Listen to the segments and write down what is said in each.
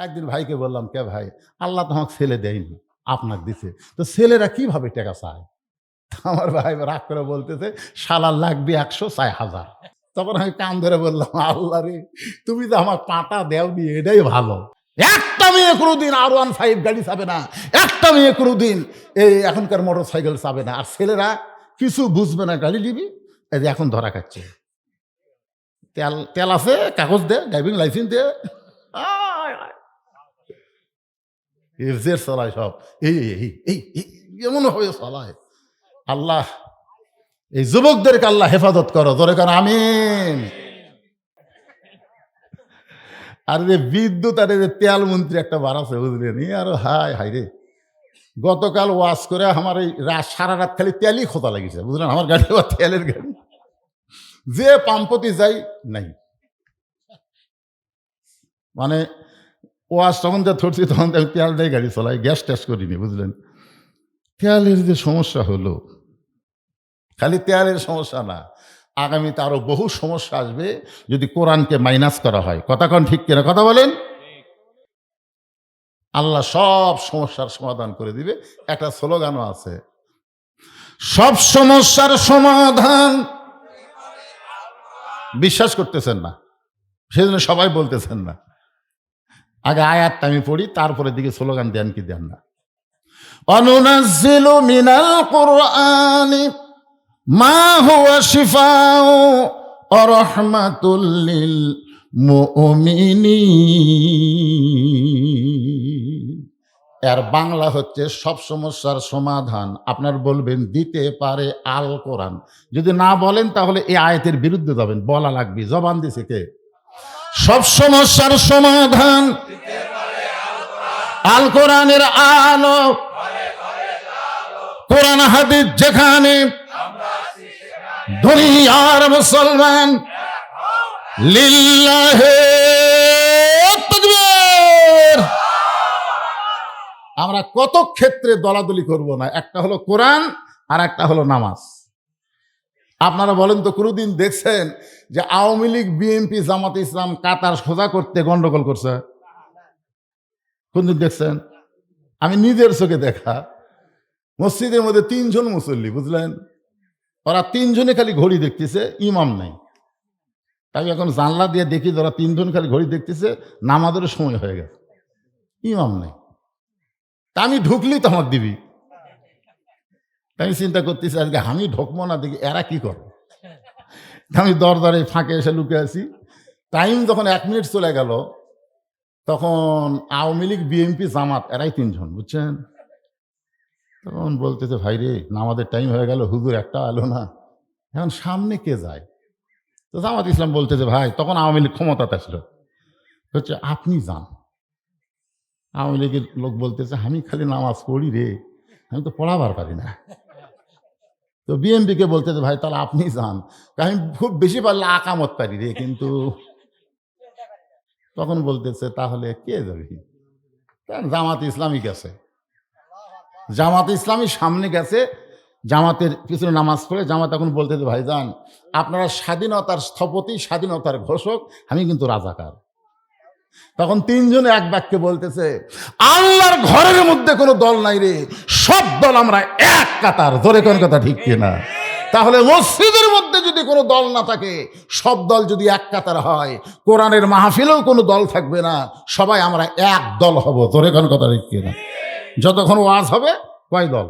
একদিন ভাইকে বললাম, কে ভাই, আল্লাহ তো আমাকে ছেলে দেয়নি, আপনাকে দিছে, তো ছেলেরা কিভাবে টাকা চায়? আমার ভাই রাগ করে বলতেছে, শালার লাগবে 100, চায় 1000। তখন আমি কান ধরে বললাম, আল্লাহ রে, তুমি তো আমার পাটা দেওনি, এটাই ভালো। একটা মেয়ে কোনোদিন R15 গাড়ি চাবে না, একটা মেয়ে কোনোদিন এই এখনকার মোটর সাইকেল চাবে না, আর ছেলেরা কিছু বুঝবে না, গাড়ি নিবি। এই যে এখন ধরা খাচ্ছে, তেল তেল আছে, কাগজ দে, ড্রাইভিং লাইসেন্স দে, এফজেড চালায় সব, এই এই এই এই এমন ভাবে চালায়। আল্লাহ এই যুবকদেরকে আল্লাহ হেফাজত করো, জোরে করো আমিন। আর যে বিদ্যুৎ আর যে তেল মন্ত্রী একটা বাড়াছে, বুঝলেন, আরো হাই হাই রে, গতকাল ওয়াজ করে আমার এই সারা রাত খালি তেলই খোঁতা লাগিছে, বুঝলেন, আমার গাড়ি আবার তেলের গাড়ি, যে পাম্পতি যাই নাই, মানে ওয়াজ তখন যা ধরছি তখন আমি তেল দিয়ে গাড়ি চলাই, গ্যাস ট্যাস করিনি, বুঝলেন। তেলের যে সমস্যা হলো, খালি তেলের সমস্যা না, আগামীতে আরো বহু সমস্যা আসবে যদি কোরআনকে মাইনাস করা হয়। কথা কোন ঠিক কিনা, কথা বলেন। আল্লাহ সব সমস্যার সমাধান করে দিবে। একটা স্লোগানও আছে, সব সমস্যার সমাধান। বিশ্বাস করতেছেন না, সেজন্য সবাই বলতেছেন না। আগে আয়াতটা আমি পড়ি, তারপরে দিকে স্লোগান দেন কি দেন না। অনুনাজ্জিলু মিনাল কুরআনি মা হুয়া শিফাউ ওয়া রাহমাতুল লিল মুমিনিন। এর বাংলা হচ্ছে সব সমস্যার সমাধান আপনার বলবেন দিতে পারে আল কোরআন। যদি না বলেন তাহলে এই আয়াতের বিরুদ্ধে যাবেন, বলা লাগবে। জবান দিছে কে? সব সমস্যার সমাধান আল কোরআনের আলো, কোরআন হাদিস যেখানে, দুনিয়ার মুসলমান লিল্লাহে তাকবীর। আমরা কত ক্ষেত্রে দলাদলি করব না, একটা হলো কোরআন আর একটা হলো নামাজ। আপনারা বলেন তো, কোনোদিন দেখছেন যে আওয়ামী লীগ, বিএনপি, জামাতে ইসলাম কাতার সোজা করতে গন্ডগোল করছে? কোনদিন দেখছেন? আমি নিজের চোখে দেখা, মসজিদের মধ্যে 3 জন মুসল্লি, বুঝলেন, ওরা 3 জনে খালি ঘড়ি দেখতেছে, ইমাম নাই। আমি এখন জানলা দিয়ে দেখি ওরা 3 জন খালি ঘড়ি দেখতেছে, নামাজের সময় হয়ে গেছে, ইমাম নাই। তা আমি ঢুকলি তো আমার দিবি। আমি চিন্তা করতেছি আজকে আমি ঢুকবো না, দেখি এরা কি করে। আমি দরজারে ফাঁকে এসে লুকে আছি। টাইম যখন 1 মিনিট চলে গেল, তখন আওয়ামী লীগ, বিএনপি, জামাত এরাই 3 জন, বুঝছেন। তখন বলতেছে, ভাই রে, নামাজের টাইম হয়ে গেল, হুজুর একটা এলো না, এখন সামনে কে যায়? তো জামাত ইসলাম বলতেছে, ভাই, তখন আওয়ামী লীগ ক্ষমতাতে আসলো, হচ্ছে আপনি যান। আওয়ামী লীগের লোক বলতেছে, আমি খালি নামাজ পড়ি রে, আমি তো পড়াবার পারি না। তো বিএনপিকে বলতেছে, ভাই তাহলে আপনি যান, আমি খুব বেশি পারলে আকামত পারি রে, কিন্তু। তখন বলতেছে, তাহলে কে যাবে? জামাত ইসলামী গেছে, জামাত ইসলামী সামনে গেছে, জামাতের পিছনে নামাজ পড়ে জামাত এখন বলতেছে, ভাই যান, আপনারা স্বাধীনতার স্থপতি, স্বাধীনতার ঘোষক, আমি কিন্তু রাজাকার। তখন 3 জনে এক বাক্যে বলতেছে, আল্লাহর ঘরের মধ্যে কোনো দল নাই রে, সব দল আমরা এক কাতার। জোরে কোন কথা ঠিক কিনা? তাহলে মসজিদের মধ্যে যদি কোনো দল না থাকে, সব দল যদি এক কাতার হয়, কোরআনের মাহফিলেও কোনো দল থাকবে না, সবাই আমরা এক দল হব। জোরে কোন কথা ঠিক কিনা? যতক্ষণ ওয়াজ হবে, কয় দল?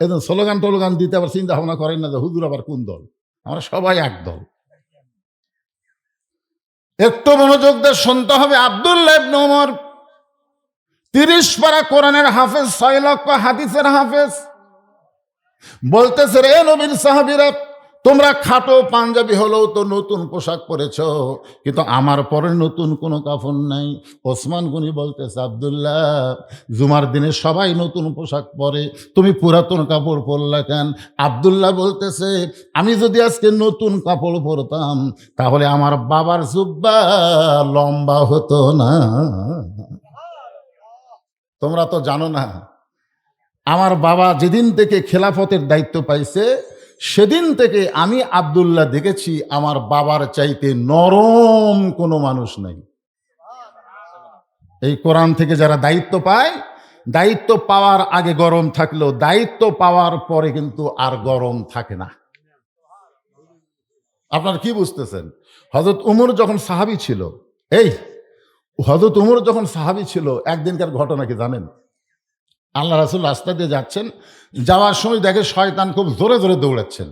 এদের স্লোগান টোলোগান দিতে আবার চিন্তা ভাবনা করেন না যে হুজুর আবার কোন দল। আমরা সবাই এক দল। একটু মনোযোগ দিয়ে শুনতে হবে। আব্দুল্লাহ ইবনে ওমর 30 পারা কোরআনের হাফেজ, 6 লক্ষ হাদিসের হাফেজ, বলতেছে, রে নবীর সাহাবীরা, তোমরা খাটো পাঞ্জাবি হলেও তো নতুন পোশাক পরেছ, কিন্তু আমার পরে নতুন কোনো কাফন নাই। ওসমান গনি বলতেছে, আব্দুল্লাহ, জুমার দিনে সবাই নতুন পোশাক পরে, তুমি পুরাতন কাপড় পরলা কেন? আব্দুল্লাহ বলতেছে, আমি যদি আজকে নতুন কাপড় পরতাম, তাহলে আমার বাবার জুব্বা লম্বা হতো না। তোমরা তো জানো না, আমার বাবা যেদিন থেকে খেলাফতের দায়িত্ব পাইছে, সেদিন থেকে আমি আব্দুল্লাহ দেখেছি আমার বাবার চাইতে নরম কোনো মানুষ নাই। এই কোরআন থেকে যারা দায়িত্ব পায়, দায়িত্ব পাওয়ার আগে গরম থাকলেও দায়িত্ব পাওয়ার পরে কিন্তু আর গরম থাকে না। আপনারা কি বুঝতেছেন? হযরত উমর যখন সাহাবী ছিল, হযরত উমর যখন সাহাবী ছিল, একদিনকার ঘটনা কি জানেন? আল্লাহ রাসূল রাস্তা দিয়ে যাচ্ছেন, যাওয়ার সময় দেখে শয়তান খুব জোরে জোরে দৌড়াচ্ছেন।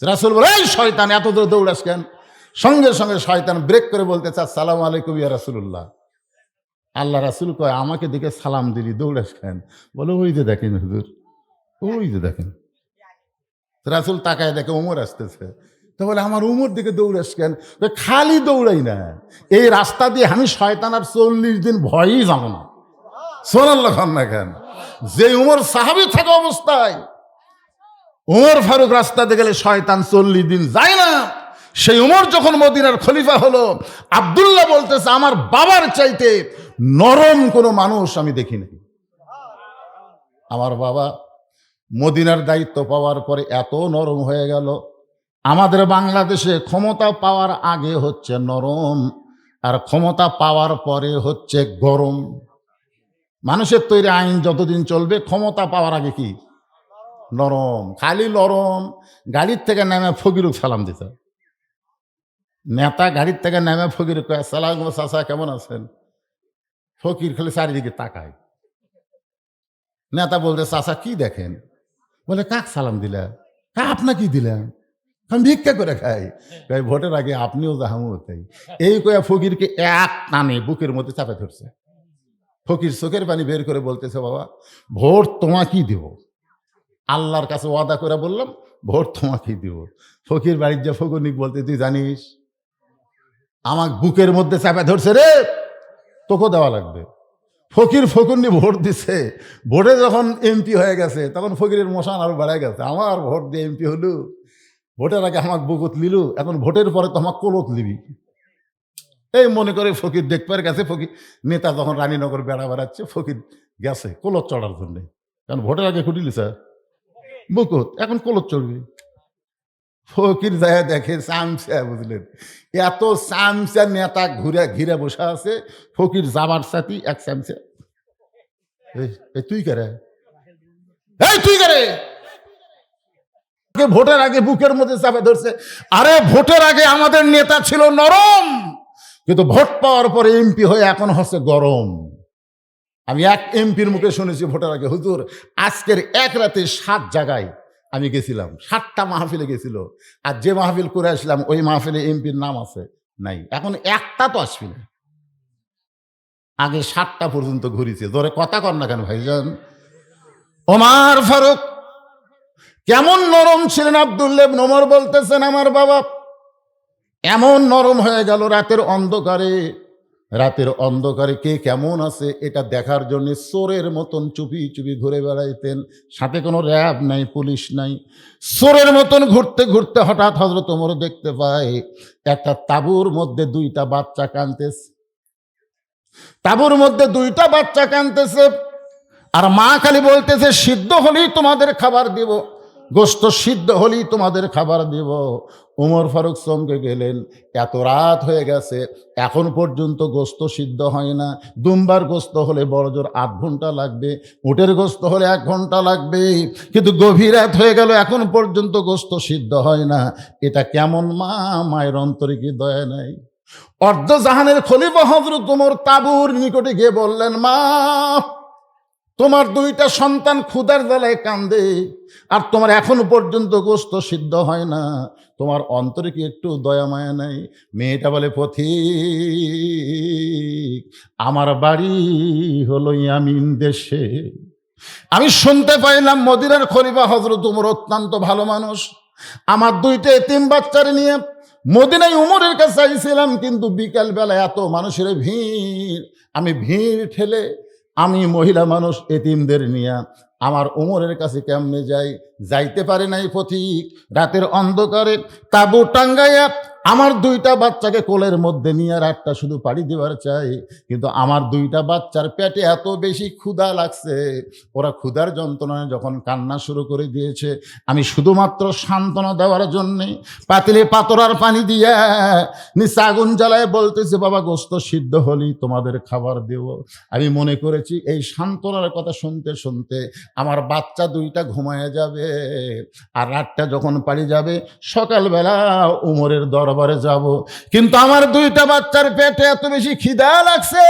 রাসূল বলে, এই শয়তান এত জোরে দৌড়াস কেন? সঙ্গে সঙ্গে শয়তান ব্রেক করে বলতেছে, আসসালামু আলাইকুম ইয়া রাসূলুল্লাহ। আল্লাহ রাসূল কয়, আমাকে দিকে সালাম দিলি, দৌড়াস কেন? বলে, ওই যে দেখেন হুজুর, ওই যে দেখেন। রাসূল তাকায় দেখে উমর আসতেছে। তো বলে, আমার উমর দিকে দৌড়াস কেন? খালি দৌড়াই না, এই রাস্তা দিয়ে আমি শয়তান আর 40 দিন ভয়ই যাবো না। সুবহানাল্লাহ খান না কেন? যে উমর সাহাবী থাকা অবস্থায় উমর ফারুক রাস্তা দিয়ে গেলে শয়তান 40 দিন যায় না, সেই উমর যখন মদিনার খলিফা হলো, আব্দুল্লাহ বলতেছে, আমার বাবার চাইতে নরম কোনো মানুষ আমি দেখিনি। আমার বাবা মদিনার দায়িত্ব পাওয়ার পরে এত নরম হয়ে গেল। আমাদের বাংলাদেশে ক্ষমতা পাওয়ার আগে হচ্ছে নরম, আর ক্ষমতা পাওয়ার পরে হচ্ছে গরম। মানুষের তৈরি আইন যতদিন চলবে, ক্ষমতা পাওয়ার আগে কি নরম, খালি নরম। গাড়ির থেকে নেমে ফকিরুক সালাম দিতে, নেতা গাড়ির থেকে নেমে ফকির কয়, আসসালামু আলাইকুম চাচা, কেমন আছেন? ফকির খালি চারিদিকে তাকায়। নেতা বলতে, চাচা কি দেখেন? বলে, কাক সালাম দিলা? আপনাকে কি দিলাম? আমি ভিক্ষা করে খাই। ভোটের আগে আপনিও জাহামু তাই। এই কয়া ফকিরকে এক টানে বুকের মধ্যে চাপে ধরছে। ফকির চোখের পানি বের করে বলতেছে, বাবা ভোট তোমাকেই দিব, আল্লাহর কাছে ওয়াদা করে বললাম ভোট তোমাকেই দিব। ফকির বাড়ির যা ফকিরনিক বলতে, তুই জানিস আমাকে বুকের মধ্যে চাপে ধরছে রে, তোকে দেওয়া লাগবে। ফকির ফকিরনি ভোট দিছে, ভোটে যখন এমপি হয়ে গেছে তখন ফকিরের মশান আরো বেড়ে গেছে। আমার ভোট দিয়ে এমপি হলু, ভোটের আগে আমাকে বুকুত লিলু, এখন ভোটের পরে তো আমাকে কলত লিবি। এই মনে করে ফকির দেখবার গেছে। ফকির নেতা যখন রানীনগর বেড়া বেড়াচ্ছে, ফকির গেছে কলত চড়ার জন্যে, কারণ ভোটের আগে খুঁটিলি স্যার বুকুত, এখন কলত চড়বি। ফকির যায় দেখে চামচা, বুঝলেন, এত চামচা নেতা ঘুরে ঘিরে বসে আছে। ফকির যাবার সাথী এক চামচা, তুই করে, এই তুই করে, ভোটের আগে বুকের মধ্যে চাপে ধরছে। আরে ভোটের আগে আমাদের নেতা ছিল নরম, কিন্তু ভোট পাওয়ার পরে এমপি হয়ে এখন হচ্ছে গরম। আমি এক এমপির মুখে শুনেছি ভোটের আগে, হুজুর আজকের এক রাতে 7 জায়গায় আমি গেছিলাম, 7টা মাহফিলে গেছিল, আর যে মাহফিল করে আসলাম ওই মাহফিলে এমপির নাম আছে নাই, এখন একটা তো আসবি না। আগে 7টা পর্যন্ত ঘুরিছে। ধরে কথা কর না কেন ভাইজান? ওমর ফারুক কেমন নরম ছিলেন। আব্দুল্লাহ ইবনে ওমর বলতেছেন, আমার বাবা এমন নরম হয়ে গেল রাতের অন্ধকারে কে কেমন আছে এটা দেখার জন্য চোরের মতন চুপি চুপি ঘুরে বেড়াইতেন। সাথে কোনো র্যাব নাই, পুলিশ নাই, চোরের মতন ঘুরতে ঘুরতে হঠাৎ হযরত ওমর দেখতে পায় একটা তাঁবুর মধ্যে 2টা বাচ্চা কাঁদতেছে। তাঁবুর মধ্যে 2টা বাচ্চা কাঁদতেছে, আর মা খালি বলতেছে, সিদ্ধ হলেই তোমাদের খাবার দিব, গোস্ত সিদ্ধ হলেই তোমাদের খাবার দিব। ওমর ফারুক চমকে গেলেন, এত রাত হয়ে গেছে এখন পর্যন্ত গোস্ত সিদ্ধ হয় না। দুম্বার গোস্ত হলে বড় জোর 8 ঘন্টা লাগবে, উটের গোস্ত হলে 1 ঘন্টা লাগবে, কিন্তু গভীর রাত হয়ে গেল এখন পর্যন্ত গোস্ত সিদ্ধ হয় না। এটা কেমন মা? মায়ের অন্তরে কি দয়া নাই? অর্ধজাহানের খলিফা হযরত ওমর তাঁবুর নিকটে গিয়ে বললেন, মা তোমার 2টা সন্তান ক্ষুধার জ্বালায় কান্দে, আর তোমার এখনো পর্যন্ত গোস্ত সিদ্ধ হয় না, তোমার অন্তরে কি একটু দয়া মায়া নাই? মেয়েটা বলে, পথিক আমার বাড়ি হলো ইয়ামিন দেশে, আমি শুনতে পাইলাম মদিনার খলিফা হযরত ওমর অত্যন্ত ভালো মানুষ, আমার 2টা এতিম বাচ্চারে নিয়ে মদিনায় উমরের কাছে আইছিলাম, কিন্তু বিকাল বেলা এত মানুষের ভিড়, আমি ভিড় ঠেলে আমি মহিলা মানুষ এতিমদের নিয়ে আমার ওমরের কাছে কেমনে যাই, যাইতে পারে নাই পথিক। রাতের অন্ধকারে তাঁবু টাঙ্গাইয়া আমার দুইটা বাচ্চাকে কোলের মধ্যে নিয়ে রাতটা শুধু পাড়ি দেওয়ার চাই, কিন্তু আমার দুইটা বাচ্চার পেটে এত বেশি ক্ষুধা লাগছে, ওরা ক্ষুধার যন্ত্রণায় যখন কান্না শুরু করে দিয়েছে, আমি শুধুমাত্র সান্ত্বনা দেওয়ার জন্যে পাতিলে পাতরার পানি দিয়া নিচে আগুন জ্বালায় বলতেছে, বাবা গোস্ত সিদ্ধ হলেই তোমাদের খাবার দেব। আমি মনে করেছি এই সান্ত্বনার কথা শুনতে শুনতে আমার বাচ্চা দুইটা ঘুমায় যাবে, আর রাতটা যখন পাড়ি যাবে সকালবেলা উমরের দরবারে যাব। কিন্তু আমার দুইটা বাচ্চার পেটে এত বেশি খিদা লাগছে,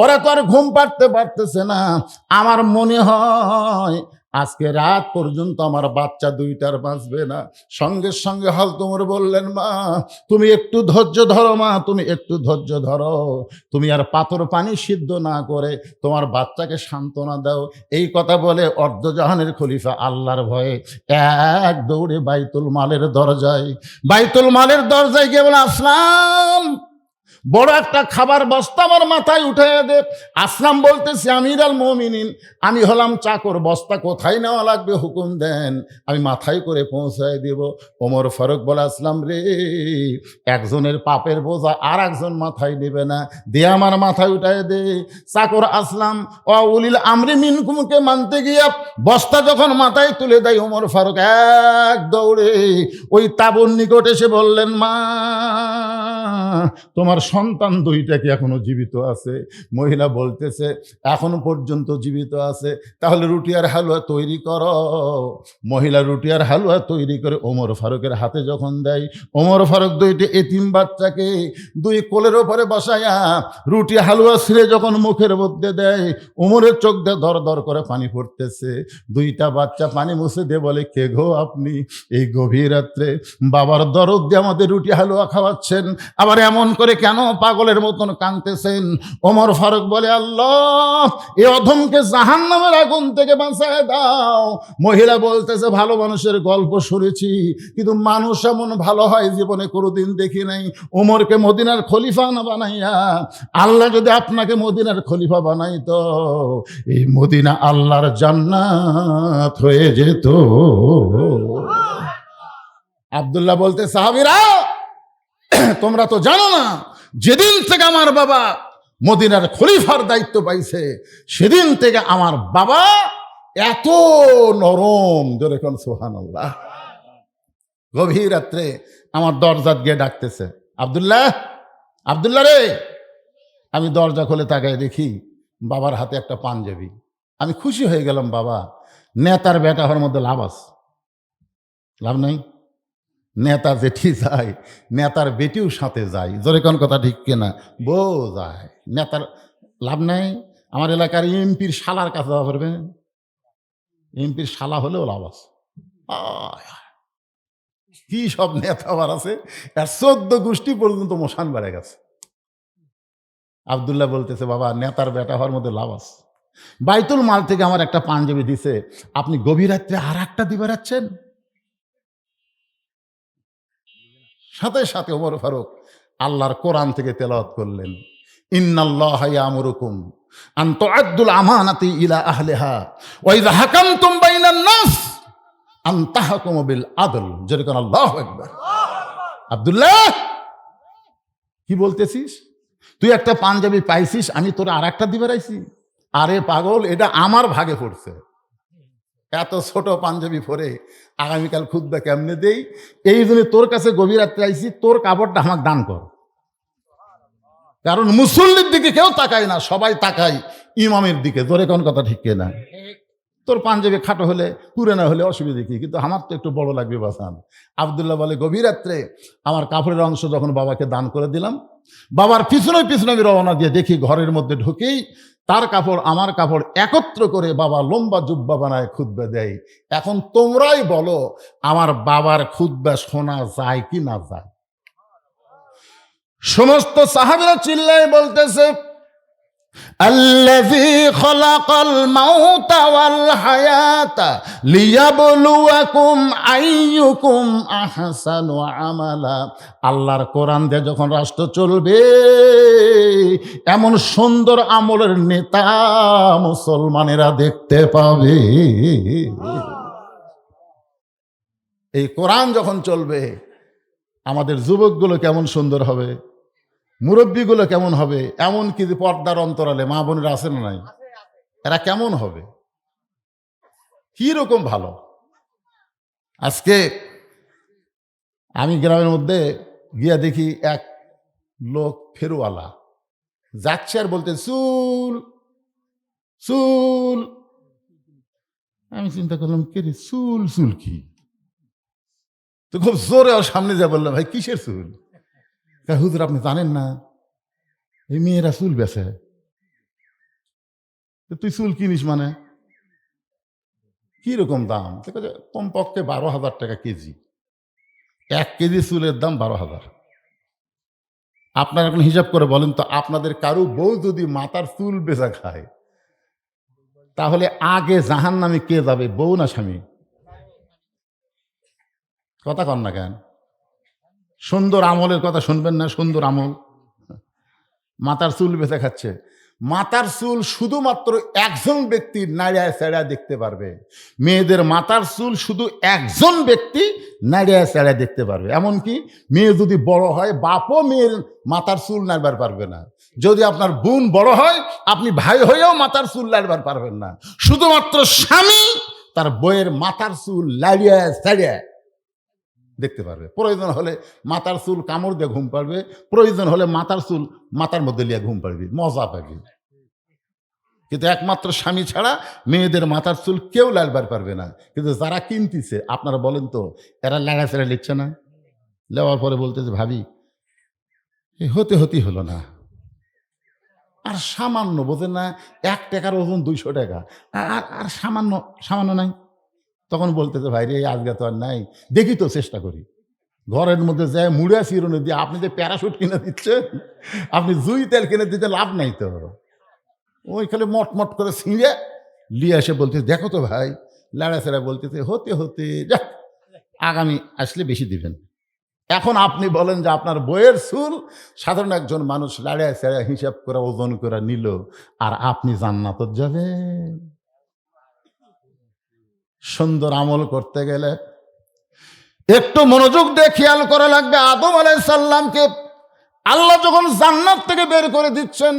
ওরা তো আর ঘুম পাড়তে পারতেছে না। আমার মনে হয় আজকে রাত পর্যন্ত আমার বাচ্চা দুইটার বাঁচবে না। সঙ্গে সঙ্গে হযরত ওমর বললেন, মা তুমি একটু ধৈর্য ধরো, মা তুমি একটু ধৈর্য ধরো, তুমি আর পাথর পানি সিদ্ধ না করে তোমার বাচ্চাকে সান্ত্বনা দাও। এই কথা বলে অর্ধজাহানের খলিফা আল্লাহর ভয়ে এক দৌড়ে বাইতুল মালের দরজায় গিয়ে বলে, আসলাম বড় একটা খাবার বস্তা আমার মাথায় উঠে দে। আসলাম বলতেছি, আমির আল মুমিনিন, আমি হলাম চাকর, বস্তা কোথায় নেওয়া লাগবে হুকুম দেন, আমি মাথায় করে পৌঁছায় দেব। ওমর ফারুক বলে, আসলাম রে, একজনের পাপের বোঝা আর একজন মাথায় নেবে না, দিয়ে আমার মাথায় উঠায় দে। চাকর আসলাম উলিল আমরি মিনকুমকে মানতে গিয়া বস্তা যখন মাথায় তুলে দেয়, ওমর ফারুক এক দৌড়ে ওই তাঁবুর নিকট এসে বললেন, মা তোমার সন্তান দুইটা কি এখনো জীবিত আছে? মহিলা বলতেছে, এখনো পর্যন্ত জীবিত আছে। তাহলে রুটি আর হালুয়া তৈরি করো। মহিলা রুটি আর হালুয়া তৈরি করে ওমর ফারুকের হাতে যখন দেয়, ওমর ফারুক দুইটি এতিম বাচ্চাকে দুই কোলের ওপরে বসায়া রুটি হালুয়া ছিঁড়ে যখন মুখের মধ্যে দেয়, ওমরের চোখ দিয়ে দর দর করে পানি পড়তেছে। দুইটা বাচ্চা পানি মুছে দিয়ে বলে, কে গো আপনি? এই গভীর রাত্রে বাবার দরদ দিয়ে আমাদের রুটি হালুয়া খাওয়াচ্ছেন, আবার এমন করে কেন পাগলের মতন কাঁদতেছেন? ওমর ফারুক বলে, আল্লাহ এ অধমকে জাহান্নামের আগুন থেকে বাঁচায় দাও। মহিলা বলতেছে, ভালো মানুষের গল্প শুনেছি, কিন্তু মানুষ এমন ভালো হয় জীবনে কোনোদিন দেখি নাই। ওমরকে মদিনার খলিফা না বানাইয়া আল্লাহ যদি আপনাকে মদিনার খলিফা বানাইতো, এই মদিনা আল্লাহর জান্নাত হয়ে যেত। আব্দুল্লাহ বলতে, সাহাবীরা তোমরা তো জানো না, যেদিন থেকে আমার বাবা মদিনার খলিফার দায়িত্ব পাইছে, সেদিন থেকে আমার বাবা এত নরম, জোরে কোন সুবহানাল্লাহ। গভীর রাত্রে আমার দরজা গিয়ে ডাকতেছে, আব্দুল্লাহ, আব্দুল্লাহ রে। আমি দরজা খুলে তাকায় দেখি বাবার হাতে একটা পাঞ্জাবি। আমি খুশি হয়ে গেলাম, বাবা নেতার বেটা হওয়ার মধ্যে লাভ আছে, লাভ নাই? নেতা জেঠি যায়, নেতার বেটিও সাথে যায়, জোরে কোন কথা ঠিক কিনা? বউ যায়, নেতার লাভ নাই। আমার এলাকার এমপির শালার কাছে যাওয়া পারবে, এমপির শালা হলেও লাভ আছে। কি সব নেতা আবার আছে, 14 গোষ্ঠী পর্যন্ত মশান বেড়ে গেছে। আব্দুল্লাহ বলতেছে, বাবা নেতার বেটা হওয়ার মধ্যে লাভ আছে। বাইতুল মাল থেকে আমার একটা পাঞ্জাবি দিছে, আপনি গভীর রাত্রে আর একটা দিবে রাখছেন। সাথে সাথে ওমর ফারুক আল্লাহর কোরআন থেকে তেলাওয়াত করলেন, ইন্নাল্লাহা ইয়ামুরুকুম আন তুআদ্দুল আমানাতি ইলা আহলিহা ওয়া ইযা হাকামতুম বাইনান নাস আন তাহকুমু বিল আদল। যেরকম আল্লাহু আকবার। আব্দুল্লাহ কি বলতেছিস? তুই একটা পাঞ্জাবি পাইছিস, আমি তোর আর একটা দিবে রাইছি? আরে পাগল, এটা আমার ভাগে পড়ছে। এত ছোট পাঞ্জাবি পরে আগামীকাল খুতবা কেমনে দেই? এই জন্য তোর কাছে গভীর রাত্রে আইছি, তোর কাপড়টা আমাকে দান কর। কারণ মুসল্লির দিকে কেউ তাকায় না, সবাই তাকায় ইমামের দিকে। জোরে কোন কথা ঠিক না? তোর পাঞ্জাবি খাটো হলে পুরে না হলে অসুবিধা কি, কিন্তু আমার তো একটু বড় লাগবে বাসান। আব্দুল্লাহ বলে, গভীর রাত্রে আমার কাপড়ের অংশ যখন বাবাকে দান করে দিলাম, বাবার পিছনে পিছনে আমি রওনা দিয়ে দেখি ঘরের মধ্যে ঢুকেই তার কাপড় আমার কাপড় একত্র করে বাবা লম্বা জুব্বা বানায় খুতবা দেয়। এখন তোমরাই বলো, আমার বাবার খুতবা শোনা যায় কি না যায়? সমস্ত সাহাবীরা চিল্লায় বলতেছে, আল্লাযী খালাকাল মাউতা ওয়াল হায়াতা লিয়াবলুয়াকুম আইয়ুকুম আহসানু আমালা। আল্লাহর কোরআন দিয়ে যখন রাষ্ট্র চলবে, এমন সুন্দর আমলের নেতা মুসলমানেরা দেখতে পাবে। এই কোরআন যখন চলবে, আমাদের যুবকগুলো কেমন সুন্দর হবে, মুরব্বীগুলো কেমন হবে, এমনকি যে পর্দার অন্তরালে মা বোনেরা আছে না নাই, এরা কেমন হবে, কি রকম ভালো। আজকে আমি গ্রামের মধ্যে গিয়া দেখি এক লোক ফেরুওয়ালা যাচ্ছে আর বলতে চুল চুল। আমি চিন্তা করলাম কে রে, চুল চুল কি? তো খুব জোরে ওর সামনে যা বললাম, ভাই কিসের চুল? হুজুর আপনি জানেন না, এই মেয়েরা চুল বেছে। তুই চুল কিনিস মানে কি রকম দাম? কমপক্ষে 12,000 টাকা কেজি। 1 কেজি চুলের দাম 12,000। আপনারা এখন হিসাব করে বলেন তো, আপনাদের কারো বউ যদি মাথার চুল বেচা খায়, তাহলে আগে জাহান্নামে কে যাবে, বউ না স্বামী? কথা কন না কেন? সুন্দর আমলের কথা শুনবেন না? সুন্দর আমল, মাথার চুল বেঁচে খাচ্ছে। মাথার চুল শুধুমাত্র একজন ব্যক্তি নাড়িয়ায় চেড়ায় দেখতে পারবে। মেয়েদের মাথার চুল শুধু একজন ব্যক্তি নাড়িয়ায় চেড়ায় দেখতে পারবে। এমনকি মেয়ে যদি বড় হয়, বাপও মেয়ের মাথার চুল নাড়বার পারবে না। যদি আপনার বোন বড় হয়, আপনি ভাই হয়েও মাথার চুল নাড়বার পারবেন না। শুধুমাত্র স্বামী তার বইয়ের মাথার চুল নাড়িয়ায় চেড়ায় দেখতে পারবে। প্রয়োজন হলে মাথার চুল কামড় দিয়ে ঘুম পাড়বে, প্রয়োজন হলে মাথার চুল মাথার মধ্যে লিয়ে ঘুম পাড়বি, মজা পাবি। কিন্তু একমাত্র স্বামী ছাড়া মেয়েদের মাথার চুল কেউ লাড়বার পারবে না। কিন্তু যারা কিনতেছে, আপনারা বলেন তো, এরা লাড়াচাড়া লিখছে না? লেওয়ার পরে বলতেছে, ভাবি হতে হতেই হলো না, আর সামান্য, বোঝেন না, 1 টাকার ওজন 200 টাকা, আর আর সামান্য সামান্য নাই। তখন বলতেছে, ভাই রে আজকে তো আর নাই, দেখি তো চেষ্টা করি। ঘরের মধ্যে যায় মুড়া চিরুনি দিয়ে, আপনি যে প্যারাশুট কিনে দিচ্ছেন, আপনি জুই তেল কিনে দিতে লাভ নাই তো। ওই খালি মটমট করে ছিঁড়ে লিয়ে এসে বলতেছে, দেখো তো ভাই, লাড়াচাড়া বলতেছে হতে হতে যাক, আগামী আসলে বেশি দিবেন। এখন আপনি বলেন যে আপনার বইয়ের চুল সাধারণ একজন মানুষ লাড়ায় চাড়া হিসাব করে ওজন করে নিল, আর আপনি জান্নাতে যাবেন। সুন্দর আমল করতে গেলে একটু মনোযোগ দিয়ে খেয়াল করা লাগবে। আদম আলাইহিস সালামকে আল্লাহ যখন জান্নাত থেকে বের করে দিচ্ছেন,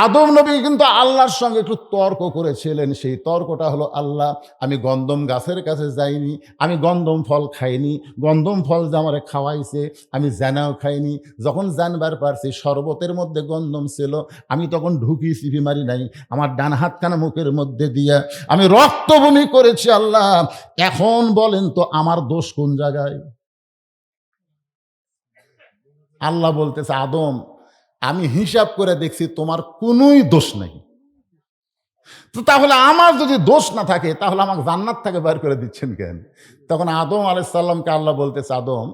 আদম নবী কিন্তু আল্লাহর সঙ্গে একটু তর্ক করেছিলেন। সেই তর্কটা হলো, আল্লাহ আমি গন্ধম গাছের কাছে যাইনি, আমি গন্ধম ফল খাইনি, গন্ধম ফল যে আমারে খাওয়াইছে আমি জানাও খাইনি। যখন জানবার পারছি শরবতের মধ্যে গন্ধম ছিল, আমি তখন ঢুকি চিপি মারি নাই, আমার ডান হাতখানা মুখের মধ্যে দিয়া আমি রক্ত বমি করেছি। আল্লাহ এখন বলেন তো আমার দোষ কোন জায়গায়? আল্লাহ বলতেছে, আদম আমি হিসাব করে দেখছি তোমার কোনোই দোষ নেই। তো তাহলে আমার যদি দোষ না থাকে, তাহলে আমাকে জান্নাত থেকে বের করে দিচ্ছেন কেন? তখন আদম আলাইহিস সালামকে আল্লাহ বলতেছে, আদম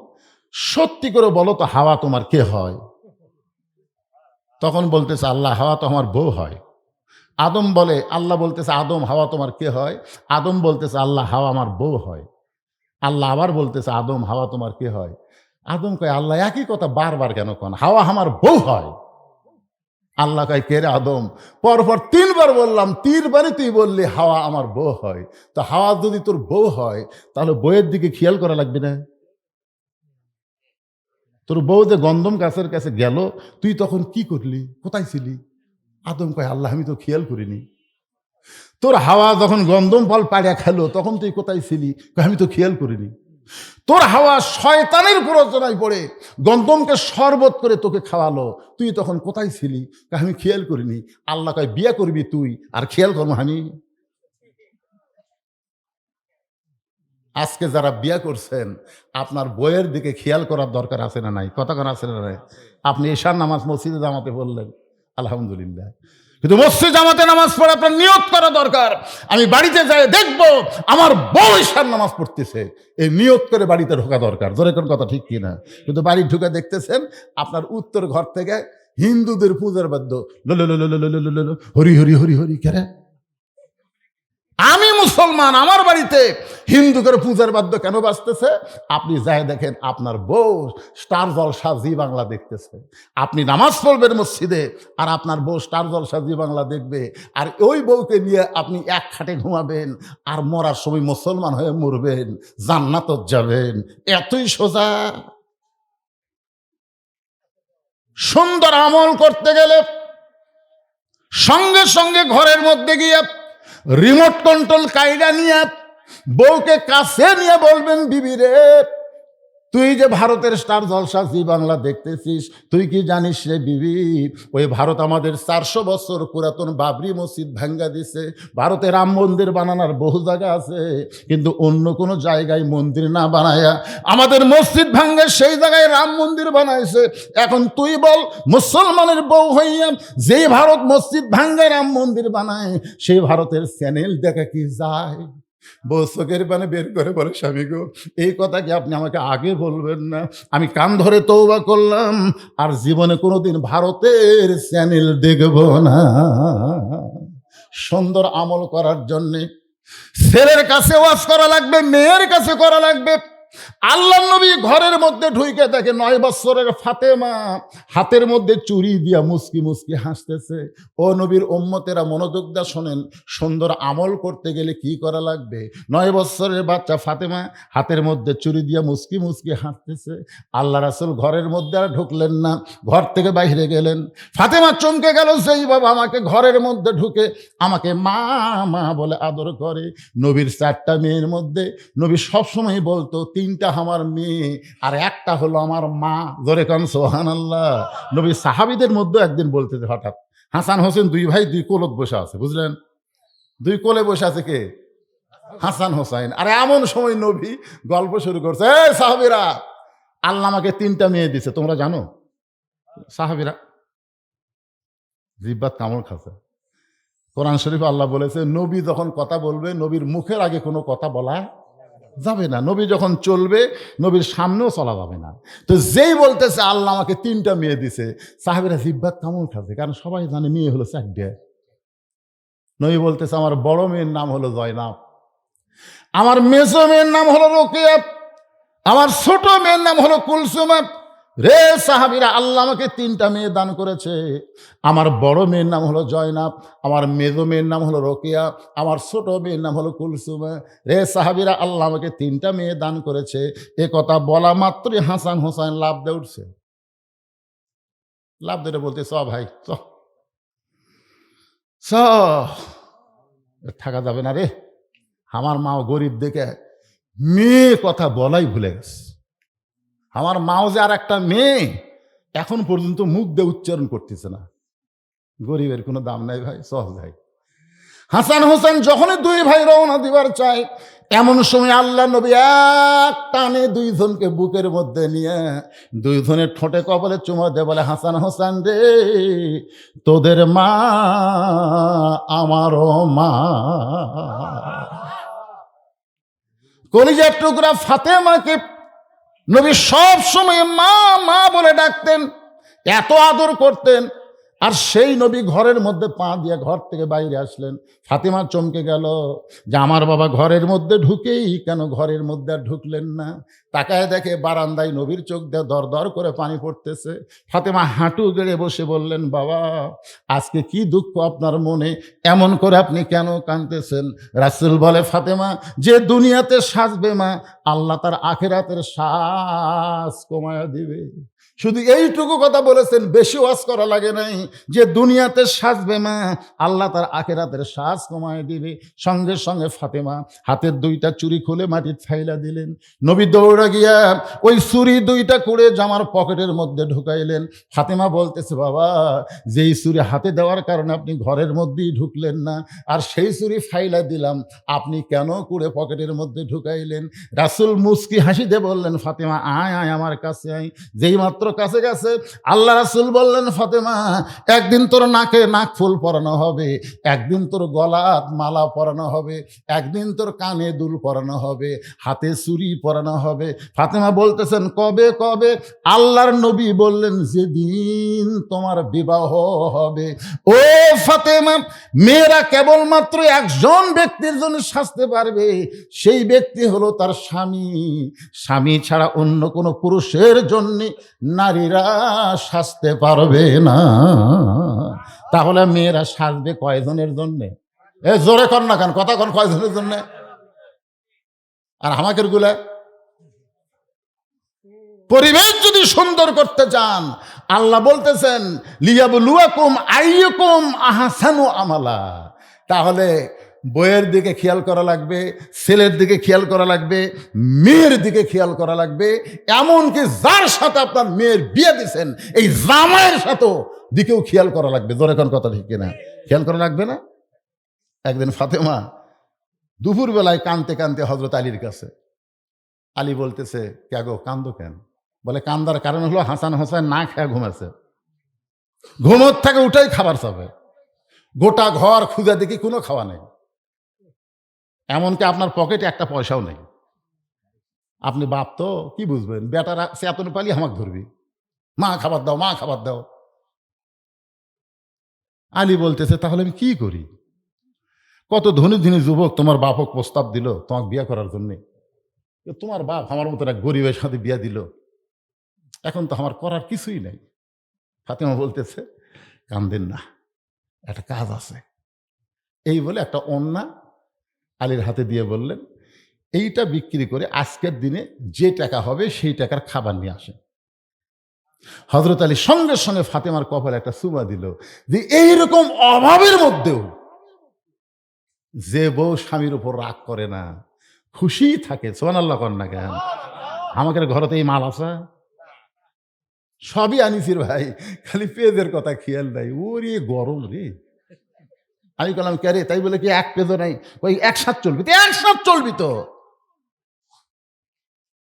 সত্যি করে বলো তো, হাওয়া তোমার কে হয়? তখন বলতেছে, আল্লাহ হাওয়া তো আমার বউ হয়। আদম বলে, আল্লাহ বলতেছে, আদম হাওয়া তোমার কে হয়? আদম বলতেছে, আল্লাহ হাওয়া আমার বউ হয়। আল্লাহ আবার বলতেছে, আদম হাওয়া তোমার কে হয়? আদম কয়, আল্লাহ একই কথা বারবার কেন কন, হাওয়া আমার বউ হয়। আল্লাহ কয়, কে রে আদম, পরপর 3 বার বললাম, 3 বারই তুই বললি হাওয়া আমার বউ হয়। তো হাওয়া যদি তোর বউ হয়, তাহলে বউয়ের দিকে খেয়াল করা লাগবে না? তোর বউ যে গন্ধম গাছের কাছে গেল, তুই তখন কি করলি, কোথায় ছিলি? আদম কয়, আল্লাহ আমি তো খেয়াল করিনি। তোর হাওয়া যখন গন্ধম ফল পাড়িয়া খেলো, তখন তুই কোথায় ছিলি? কয়, আমি তো খেয়াল করিনি। তোর হাওয়া শয়তানের প্ররোচনায় পড়ে গন্ধমকে শরবত করে তোকে খাওয়ালো, তুই তখন কোথায় ছিলি? আমি খেয়াল করিনি। আল্লাহ কয়, বিয়ে করবি তুই, আর খেয়াল করবো আমি? আজকে যারা বিয়ে করছেন, আপনার বইয়ের দিকে খেয়াল করার দরকার আছে না নাই? কথা কথা আছে না নাই? আপনি এশার নামাজ মসজিদে জামাতে বললেন, আলহামদুলিল্লাহ, কিন্তু মসজিদ জামাতে নামাজ পড়ে আপনার নিয়ত করা দরকার, আমি বাড়িতে যাই দেখবো আমার বউ এশার নামাজ পড়তেছে। এই নিয়ত করে বাড়িতে ঢোকা দরকার। জোরে কোন কথা ঠিক কিনা? কিন্তু বাড়ি ঢুকে দেখতেছেন আপনার উত্তর ঘর থেকে হিন্দুদের পূজার বাদ্য লো লো লো লো লো লো লো লো লো, হরি হরি হরি হরি কেরে। আমি মুসলমান, আমার বাড়িতে হিন্দুদের পূজার বাদ্য কেন বাজতেছে? আপনি যাই দেখেন আপনার বউ স্টার জলসা জি বাংলা দেখতেছে, আপনি নামাজ পড়বেন মসজিদে আর আপনার বউ স্টার জলসা জি বাংলা দেখবে, আর ওই বউকে নিয়ে আপনি এক খাটে ঘুমাবেন আর মরার সময় মুসলমান হয়ে মরবেন, জান্নাতে যাবেন। এতই সোজা। সুন্দর আমল করতে গেলে সঙ্গে সঙ্গে ঘরের মধ্যে গিয়ে রিমোট কন্ট্রোল কায়দা নিয়ে বউকে কাছে নিয়ে বলবেন, বিবি রে, তুই যে ভারতের স্টার জলসা জি বাংলা দেখতেছিস, তুই কি জানিস রে বিবি, ওই ভারত আমাদের 400 বছর পুরাতন বাবরি মসজিদ ভাঙ্গা দিছে। ভারতে রাম মন্দির বানানোর বহু জায়গা আছে, কিন্তু অন্য কোনো জায়গায় মন্দির না বানায়া আমাদের মসজিদ ভাঙ্গে সেই জায়গায় রাম মন্দির বানাইছে। এখন তুই বল, মুসলমানের বউ হইয়া যেই ভারত মসজিদ ভাঙ্গে রাম মন্দির বানায়, সেই ভারতের চ্যানেল দেখা কি যায়? বউ চোখের পানে বের করে বলে, স্বামী গো, এই কথা কি আপনি আমাকে আগে বলবেন না? আমি কান ধরে তওবা করলাম, আর জীবনে কোনোদিন ভারতের চ্যানেল দেখব না। সুন্দর আমল করার জন্যে ছেলের কাছে ওয়াজ করা লাগবে, মেয়ের কাছে করা লাগবে। আল্লাহ নবী ঘরের মধ্যে ঢুকে দেখে 9 বছরের ফাতেমা হাতের মধ্যে চুরি দিয়া মুস্কি মুস্কি হাসতেছে। ও নবীর উম্মতেরা মনোযোগ দিয়ে শোনেন, সুন্দর আমল করতে গেলে কি করা লাগবে। 9 বছরের বাচ্চা ফাতেমা হাতের মধ্যে চুরি দিয়া মুস্কি মুস্কি হাসতেছে। আল্লাহ রাসূল ঘরের মধ্যে আর ঢুকলেন না, ঘর থেকে বাইরে গেলেন। ফাতেমা চমকে গেল, সেই বাবা আমাকে ঘরের মধ্যে ঢুকে আমাকে মা মা বলে আদর করে। নবীর 4টা মেয়ের মধ্যে নবী সবসময় বলতো, 3টা আমার মেয়ে আর একটা হলো আমার মা। জোরে কান সুবহানাল্লাহ। নবী সাহাবীদের মধ্যে একদিন বলতে হঠাৎ, হাসান হোসেন 2 ভাই 2 কোলত বসে আছে, বুঝলেন? 2 কোলে বসে আছে কে? হাসান হোসাইন। আর এমন সময় নবী গল্প শুরু করছে, এই সাহাবীরা, আল্লাহ আমাকে 3টা মেয়ে দিছে, তোমরা জানো? সাহাবীরা জিব্বাত কামড় খাচ্ছে। কোরআন শরীফে আল্লাহ বলেছে, নবী যখন কথা বলবে, নবীর মুখের আগে কোনো কথা বলা যাবে না। নবী যখন চলবে, নবীর সামনেও চলা যাবে না। তো যেই বলতেছে আল্লাহ আমাকে 3টা মেয়ে দিছে, সাহাবীরা জিব্বাত কামড় খাচ্ছে, কারণ সবাই জানে মেয়ে হলো 4টে। নবী বলতেছে, আমার বড় মেয়ের নাম হলো জয়নাব, আমার মেজো মেয়ের নাম হলো রোকেয়া, আমার ছোট মেয়ের নাম হলো কুলসুমা। রে সাহাবীরা, আল্লাহ আমাকে 3টা মেয়ে দান করেছে। আমার বড় মেয়ের নাম হলো জয়নাব, আমার মেজো মেয়ের নাম হলো রোকেয়া, আমার ছোট মেয়ের নাম হলো কুলসুমা। রে সাহাবীরা, আল্লাহ আমাকে 3টা মেয়ে দান করেছে। এ কথা বলা মাত্রই হাসান হোসাইন লাভ দিয়ে উঠছে। লাভ দিয়ে বলতে, চ ভাই চ, থাকা যাবে না রে। আমার মাও গরিব দেখে মেয়ে কথা বলাই ভুলে গেছে। আমার মাও যে আর একটা মেয়ে এখন পর্যন্ত মুখ দিয়ে উচ্চারণ করতেছে না। গরিবের কোনো দাম নাই ভাই, সহ ভাই। হাসান হোসেন যখনই 2 ভাই রওনা দিবার চায়, এমন সময় আল্লাহ নবী এক টানে 2 জনকে বুকের মধ্যে নিয়ে 2 জনের ঠোঁটে কপালে চুমা দিয়ে বলে, হাসান হোসেন রে, তোদের মা আমারও মা। কলিজার টুকরা ফাতেমাকে নবী সব সময় মা মা বলে ডাকতেন, এত আদর করতেন। আর সেই নবী ঘরের মধ্যে পা দিয়ে ঘর থেকে বাইরে আসলেন। ফাতেমা চমকে গেল যে আমার বাবা ঘরের মধ্যে ঢুকেই কেন ঘরের মধ্যে আর ঢুকলেন না। তাকায় দেখে বারান্দায় নবীর চোখ দিয়ে দর দর করে পানি পড়তেছে। ফাতেমা হাঁটু গেড়ে বসে বললেন, বাবা আজকে কি দুঃখ আপনার মনে, এমন করে আপনি কেন কাঁদতেছেন? রাসূল বলে, ফাতেমা, যে দুনিয়াতে সাজবে মা, আল্লাহ তার আখিরাতের শ্বাস কমায়া দিবে। শুধু এইটুকু কথা বলেছেন, বেশি ওয়াজ করা লাগে নাই। যে দুনিয়াতে সাজবে মা, আল্লাহ তার আখিরাতের শ্বাস কমায় দিবে। সঙ্গে সঙ্গে ফাতেমা হাতের 2টা চুড়ি খুলে মাটির ফাইলা দিলেন। নবী দৌড়া গিয়া ওই চুড়ি 2টা করে জামার পকেটের মধ্যে ঢুকাইলেন। ফাতেমা বলতেছে, বাবা, যেই চুড়ি হাতে দেওয়ার কারণে আপনি ঘরের মধ্যেই ঢুকলেন না, আর সেই চুড়ি ফাইলা দিলাম, আপনি কেন করে পকেটের মধ্যে ঢুকাইলেন? রাসূল মুস্কি হাসি দিয়ে বললেন, ফাতেমা আয় আয় আমার কাছে আয়। যেই মাত্র নক্ষত্র কাছে গেছে। আল্লাহ রাসূল বললেন, ফাতেমা একদিন তোর নাকে নাক ফুল পরানো হবে, একদিন তোর গলাত মালা পরানো হবে, একদিন তোর কানে দুল পরানো হবে, হাতে চুড়ি পরানো হবে। ফাতেমা বলতেছেন, কবে কবে? আল্লাহর নবী বললেন, যেদিন তোমার বিবাহ হবে। ও ফাতেমা, মেয়েরা কেবলমাত্র একজন ব্যক্তির জন্য সাজতে পারবে, সেই ব্যক্তি হলো তার স্বামী। স্বামী ছাড়া অন্য কোনো পুরুষের জন্য নারীরা সাজতে পারবে না। তাহলে মেয়েরা সাজবে কয়জনের জন্যে? এ জোরে কর না কেন, কথা কন, কয়জনের জন্যে? আর আমাদের গুলা পরিবেশ যদি সুন্দর করতে চান, আল্লাহ বলতেছেন, লিয়াবলুয়াকুম আইয়ুকুম আহসানু আমালা। তাহলে বইয়ের দিকে খেয়াল করা লাগবে, ছেলের দিকে খেয়াল করা লাগবে, মেয়ের দিকে খেয়াল করা লাগবে। এমনকি যার সাথে আপনার মেয়ের বিয়ে দিচ্ছেন, এই জামাইয়ের সাথেও দিকেও খেয়াল করা লাগবে। জোরে কোন কথা ঠিক কিনা? খেয়াল করা লাগবে না? একদিন ফাতেমা দুপুরবেলায় কানতে কানতে হযরত আলীর কাছে। আলী বলতেছে, কে গো, কান্দো কেন? বলে, কান্দার কারণ হলো হাসান হোসেন না খেয়ে ঘুমাছে, ঘুমোর থেকে উঠাই খাবার চাবে, গোটা ঘর খুঁজে দেখি কোনো খাওয়া নেই, এমনকি আপনার পকেটে একটা পয়সাও নেই। আপনি বাপ তো কি বুঝবেন, বেটারা চেতন পালি আমাকে ধরবি, মা খাবার দাও, মা খাবার দাও। আলী বলতেছে, তাহলে আমি কি করি? কত ধনী ধনী যুবক তোমার বাপক প্রস্তাব দিল তোমাকে বিয়ে করার জন্যে, তোমার বাপ আমার মতো এক গরিবের সাথে বিয়ে দিল, এখন তো আমার করার কিছুই নেই। ফাতেমা বলতেছে, কান্দেন না, একটা কাজ আছে। এই বলে একটা ওন্না আলীর হাতে দিয়ে বললেন, এইটা বিক্রি করে আজকের দিনে যে টাকা হবে সেই টাকার খাবার নিয়ে আসেন। হযরত আলী সঙ্গে সঙ্গে ফাতেমার কপালে একটা চুমা দিল, যে এইরকম অভাবের মধ্যেও যে বউ স্বামীর উপর রাগ করে না, খুশি থাকে। সুবহানাল্লাহ কর না কেন? আমাদের ঘরতে এই মাল আছে, সবই আনিসির ভাই, খালি পেঁয়াজের কথা খেয়াল নাই। ওরে গরম রে। আমি বললাম, কে রে? তাই বলে কি এক পেঁজও নাই? ওই একসাথ চলবি তো, একসাথ চলবি তো,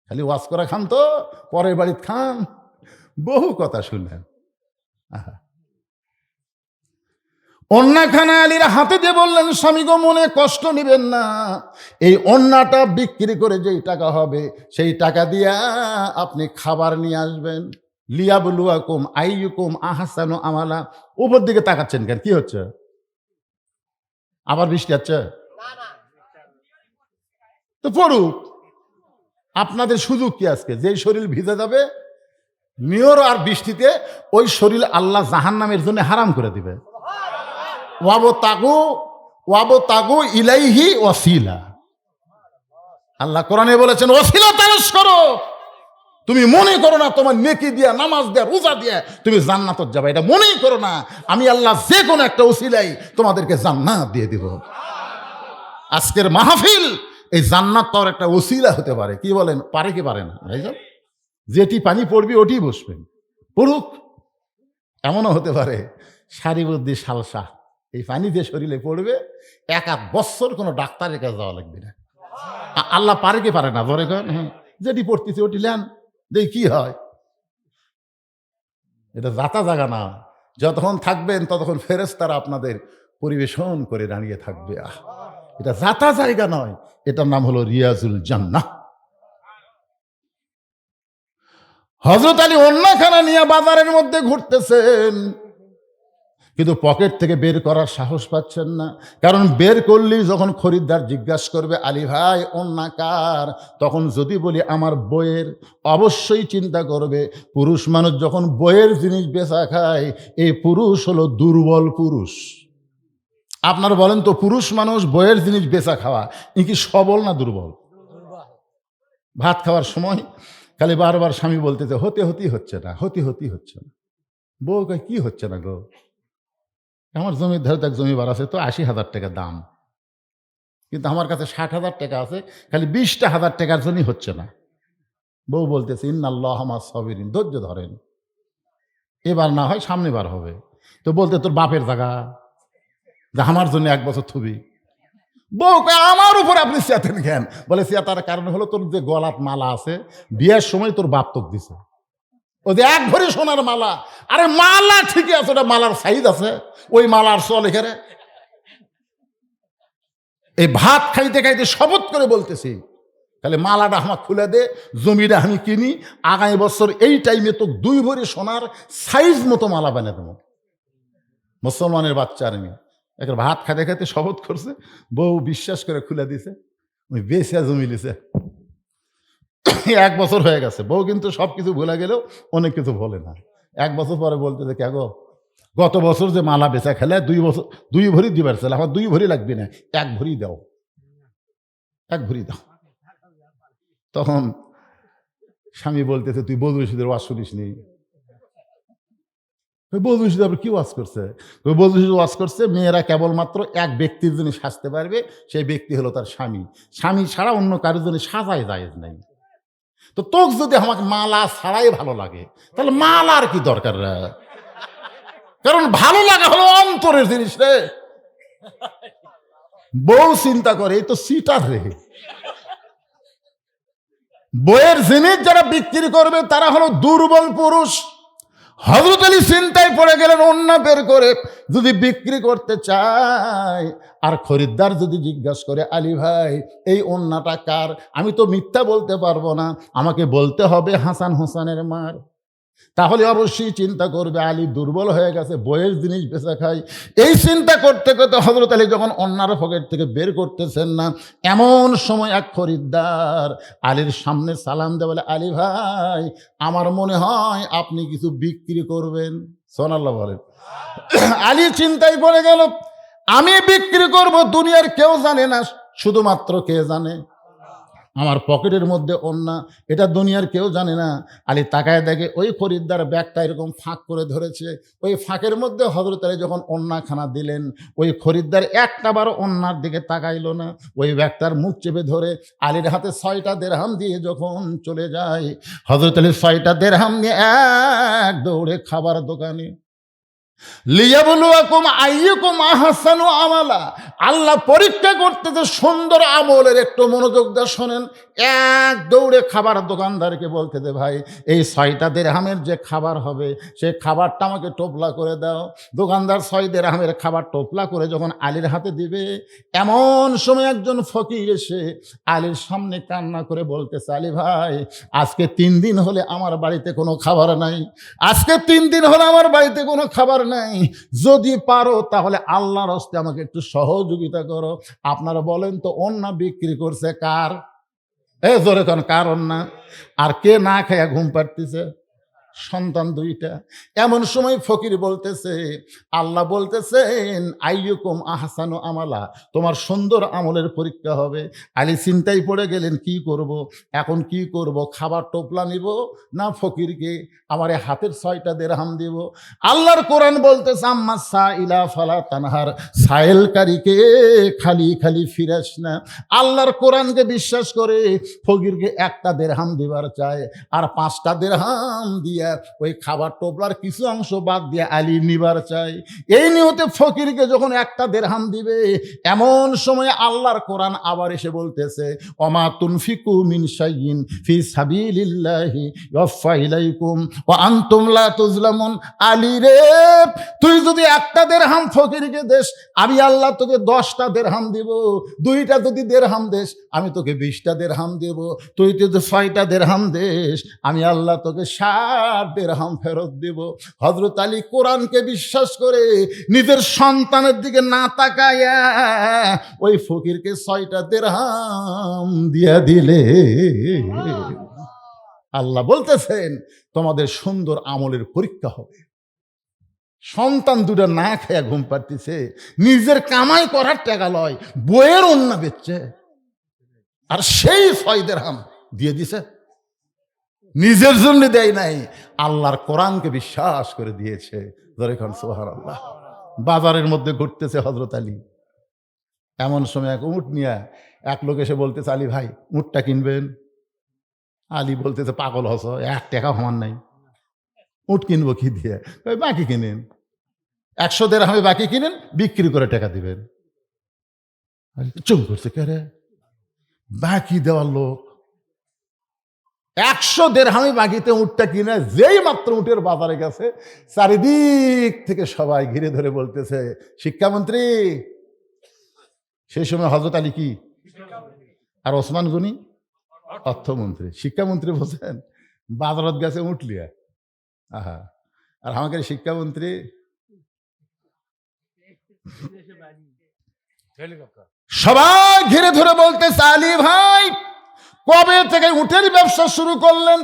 খালি ওয়াজ করা খান তো, পরের বাড়ির খান, বহু কথা শুনলেন। অন্যখানা আলীর হাতে দিয়ে বললেন, স্বামী গো, মনে কষ্ট নিবেন না, এই অন্যটা বিক্রি করে যেই টাকা হবে সেই টাকা দিয়া আপনি খাবার নিয়ে আসবেন। লিয়াবলুয়াকুম আইয়ুকুম আহসানু আমালা। উপর দিকে তাকাচ্ছেন কেন? কি হচ্ছে? আবার বৃষ্টি হচ্ছে তো পড়ুক, আপনাদের সুযোগ কি আজকে? যেই শরীর ভিজে যাবে নিয়র আর বৃষ্টিতে, ওই শরীর আল্লাহ জাহান্নামের জন্য হারাম করে দিবে। ওয়াবতাগু ইলাইহি ওয়াসিলা। আল্লাহ কোরআনে বলেছেন, ওসিলা তালাশ করো। তুমি মনে করো না তোমার নেকি দিয়া, নামাজ দিয়া, রোজা দিয়া তুমি জান্নাতত যাবে, এটা মনেই করো না। আমি আল্লাহ যে কোনো একটা ওসিলাই তোমাদেরকে জান্নাত দিয়ে দিব। আজকের মাহফিল এই জান্নাত পাওয়ার একটা ওসিলা হতে পারে। কি বলেন? পারে কি পারে না? ভাইজান, যেটি পানি পড়বি ওটি বসবেন, পড়ুক। এমনও হতে পারে সারিবদ্দি সালসা, এই পানি যে শরীরে পড়বে, এক আধ বছর কোনো ডাক্তারের কাছে যাওয়া লাগবে না। আল্লাহ পারে কি পারে না? ধরে কেন? হ্যাঁ, যেটি পড়তেছে ওটি লেন, দেখি কি হয়। এটা যাতা জায়গা না। যতক্ষণ থাকবেন ততক্ষণ ফেরেশতারা আপনাদের পরিবেশন করে দাঁড়িয়ে থাকবে। এটা যাতা জায়গা নয়, এটার নাম হলো রিয়াজুল জান্নাহ। হযরত আলী অন্যখানা নিয়ে বাজারের মধ্যে ঘুরতেছেন, কিন্তু পকেট থেকে বের করার সাহস পাচ্ছেন না। কারণ বের করলেই যখন খরিদ্দার জিজ্ঞাসা করবে, আলী ভাই অন্যা কার, তখন যদি বলি আমার বইয়ের, অবশ্যই চিন্তা করবে পুরুষ মানুষ যখন বইয়ের জিনিস বেচা খায়, এই পুরুষ হলো দুর্বল পুরুষ। আপনারা বলেন তো, পুরুষ মানুষ বইয়ের জিনিস বেচা খাওয়া, ই কি সবল না দুর্বল? ভাত খাওয়ার সময় খালি বারবার স্বামী বলতেছে, হতে হচ্ছে না, হচ্ছে না। বউ কয়, কি হচ্ছে না গো? আমার জমির ধারে এক জমি বার আছে তো, ৮০,০০০ টাকা দাম, কিন্তু আমার কাছে ৬০,০০০ টাকা আছে, খালি ২০,০০০ টাকার জন্যই হচ্ছে না। বউ বলতেছে, ইন্নাল্লাহা মাস সাবিরিন, ধৈর্য ধরেন, এবার না হয় সামনে বার হবে। তো বলতে, তোর বাপের জায়গা, যে আমার জন্য ১ বছর থুবি। বউ কয়, আমার উপর আপনি চেতেন কেন? বলে, চেতার কারণ হলো তোর যে গলাত মালা আছে, বিয়ের সময় তোর বাপ তোক দিছে, ওই যে 1 ভরি সোনার মালা, আরে মালা ঠিকই আছে, ওটা মালার সাইজ আছে, ওই মালার চল এখানে। এই ভাত খাইতে খাইতে শপথ করে বলতেছি, তাহলে মালাটা আমার খুলে দে, জমিটা আমি কিনি, আগামী বছর এই টাইমে তো 2 ভরি সোনার সাইজ মতো মালা বানিয়ে দেবো। মুসলমানের বাচ্চা আর মেয়ে একটা ভাত খাইতে খাইতে শপথ করছে, বউ বিশ্বাস করে খুলে দিছে, ওই বেশি জমি লিছে। 1 বছর হয়ে গেছে, বউ কিন্তু সবকিছু ভুলে গেলেও অনেক কিছু বলে না। 1 বছর পরে বলতেছে, কে গো, গত বছর যে মালা বেচা খেলে 2 ভরি দিবার ছিল, আমার 2 ভরি লাগবে না, 1 ভরি দাও, 1 ভরি দাও। তখন স্বামী বলতেছে, তুই বদরশিদের ওয়াজ শুনিস নি? বদরশিদ আবার কি ওয়াজ করছে? বদরশিদ ওয়াজ করছে, মেয়েরা কেবলমাত্র এক ব্যক্তির জন্য সাজতে পারবে, সেই ব্যক্তি হলো তার স্বামী, স্বামী ছাড়া অন্য কারোর জন্য সাজাই জায়েজ নাই। তো তোকে যদি আমাকে মালা ছাড়াই ভালো লাগে, তাহলে মালা আর কি দরকার? কারণ ভালো লাগা হলো অন্তরের জিনিস রে। বউ চিন্তা করে, এই তো সিটার রে। বইয়ের জিনিস যারা বিক্রি করবে তারা হলো দুর্বল পুরুষ। হযরত আলী চিন্তায় পড়ে গেলেন, ওন্না বের করে যদি বিক্রি করতে চায়, আর খরিদ্দার যদি জিজ্ঞাসা করে, আলী ভাই এই ওন্নাটা কার, আমি তো মিথ্যা বলতে পারবো না, আমাকে বলতে হবে হাসান হোসেনের মার। তাহলে অবশ্যই চিন্তা করবে আলী দুর্বল হয়ে গেছে, বইয়ের জিনিস বেচা খায়। এই চিন্তা করতে করতে হযরত আলী যখন অন্যার পকেট থেকে বের করতেছেন না, এমন সময় এক খরিদ্দার আলীর সামনে সালাম দেয়, বলে, আলী ভাই আমার মনে হয় আপনি কিছু বিক্রি করবেন। সুবহানাল্লাহ বলেন। আলী চিন্তায় পড়ে গেল, আমি বিক্রি করব, দুনিয়ার কেউ জানে না, শুধুমাত্র কে জানে? আমার পকেটের মধ্যে ওন্না, এটা দুনিয়ার কেউ জানে না। আলী তাকায় দেখে ওই খরিদ্দার ব্যাগটা এরকম ফাঁক করে ধরেছে, ওই ফাঁকের মধ্যে হযরত আলী যখন ওন্নাখানা দিলেন, ওই খরিদ্দার একটাবার ওন্নার দিকে তাকাইলো না, ওই ব্যাগটার মুখ চেপে ধরে আলীর হাতে 6টা দেরহাম দিয়ে যখন চলে যায়, হযরত আলী 6টা দেরহাম নিয়ে এক দৌড়ে খাবার দোকানে। লিয়াবলুয়াকুম আইয়ুকুম আহসানু আমালা, আল্লাহ পরীক্ষা করতেছে সুন্দর আমলের, একটু মনোযোগ দিয়ে শোনেন। এক দৌড়ে খাবার দোকানদারকে বলতেছে, ভাই এই 6টা দেরহামের যে খাবার হবে, সে খাবারটা আমাকে টোপলা করে দাও। দোকানদার 6 দেরহামের খাবার টোপলা করে যখন আলীর হাতে দিবে, এমন সময় একজন ফকির এসে আলীর সামনে কান্না করে বলতেছে, আলী ভাই আজকে 3 দিন হলে আমার বাড়িতে কোনো খাবার নাই, আজকে 3 দিন হলে আমার বাড়িতে কোনো খাবার নাই, যদি পারো তাহলে আল্লাহর হস্তে আমাকে একটু সহযোগিতা করো। আপনারা বলেন তো ওন্না বিক্রি করছে কার? জোরে কোন কার ওন্না? আর কে না খায়া ঘুম পাড়তেছে? সন্তান 2টা। এমন সময় ফকির বলতেছে, আল্লাহ বলতেছেন আইয়ুকুম আহসানু আমালা, তোমার সুন্দর আমলের পরীক্ষা হবে। আলী চিন্তায় পড়ে গেলেন, কি করব এখন, কি করব, খাবার টোপলা নিব না ফকিরকে আমার হাতের 6টা দেরহাম দিব? আল্লাহর কোরআন বলতেছে, আম্মা সাইলা ফালা তানহার, সাইলকারীকে খালি খালি ফিরাস না। আল্লাহর কোরআনকে বিশ্বাস করে ফকিরকে 1টা দেরহাম দিবার চায়, আর 5টা দেরহাম দিয়ে ওই খাবার টোপলার কিছু অংশ বাদ দিয়ে আলী নিবার চাই। এই নিয়তে ফকিরকে যখন 1টা দেরহাম দিবে, এমন সময় আল্লাহর কোরআন আবার এসে বলতেছে, ওমা তুনফিকু মিন শাইইন ফি সাবিলিল্লাহি ইউফা ইলাইকুম ওয়া আনতুম লা তুজলামুন। আলী রে, তুই যদি 1টা দেরহাম ফকিরকে দেস, আমি আল্লাহ তোকে 10টা দেরহাম দিব। 2টা যদি দেরহাম দেস, আমি তোকে 20টা দেরহাম দেব। তুই যদি 6টা দেরহাম দেস, আমি আল্লাহ তোকে 60 দেরহাম ফেরত দেব। হযরত আলী কোরআনকে বিশ্বাস করে নিজের সন্তানের দিকে না তাকায়া ওই ফকিরকে 6টা দেরহাম দিয়া দিলে। আল্লাহ বলতেছেন তোমাদের সুন্দর আমলের পরীক্ষা হবে। সন্তান 2টা না খেয়ে ঘুম পাড়তেছে, নিজের কামাই করার টাকা লয়, বইয়ের ওন্না বেচছে, আর সেই 6 দেরহাম দিয়ে দিছে। নিজের জন্য দেয় নাই, আল্লাহর কোরআনকে বিশ্বাস করে দিয়েছে। ধরে খান সুবহানাল্লাহ। বাজারের মধ্যে ঘুরতেছে হযরত আলী, এমন সময় এক উট নিয়ে এক লোক এসে বলতেছে, আলী ভাই উটটা কিনবেন? আলী বলতেছে, পাগল হস, 1 টাকা আমার নাই, উট কিনবো কি দিয়ে? বাকি কিনেন, 100 দেরহামে বাকি কিনেন, বিক্রি করে টাকা দিবেন। চুপ করছে, কে রে? বাকি দেওয়ার লোক। 100 দেরহামি বাকিতে উটটা কিনে যেই মাত্র উটের বাজারে গেছে, চারিদিক থেকে সবাই ঘিরে ধরে বলতেছে, শিক্ষামন্ত্রী। সেই সময় হযরত আলী কি আর ওসমান গনি অর্থমন্ত্রী। শিক্ষামন্ত্রী বলছেন বাজারত গেছে উঠলিয়া, আহা, আর আমাকে শিক্ষামন্ত্রী সবাই ঘিরে ধরে বলতেছে, আলী ভাই কবে থেকে উটের ব্যবসা শুরু করলেন?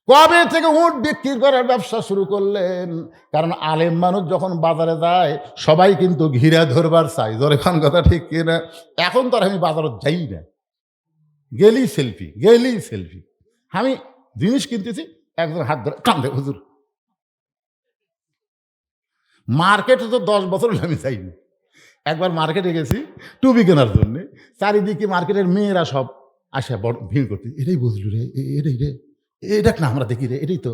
কবে থেকে উট বিক্রি করার ব্যবসা শুরু করলেন? কারণ আলেম মানুষ যখন বাজারে যায় সবাই কিন্তু ঘিরে ধরবার চাই। জোরে খান কথা ঠিক কিনা? এখন তো আর আমি বাজারত যাই না, গেলি সেলফি। আমি জিনিস কিনতেছি, একজন হাত ধরে কান্দে, হুজুর। মার্কেটে তো 10 বছর আমি যাইনি। একবার মার্কেটে গেছি টুপি কেনার জন্য, চারিদিকে মার্কেটের মেয়েরা সব আসে বড় ভিড় করতে। এটাই বুঝলু রে, এটাই রে, এটা না আমরা দেখি রে, এটাই তো।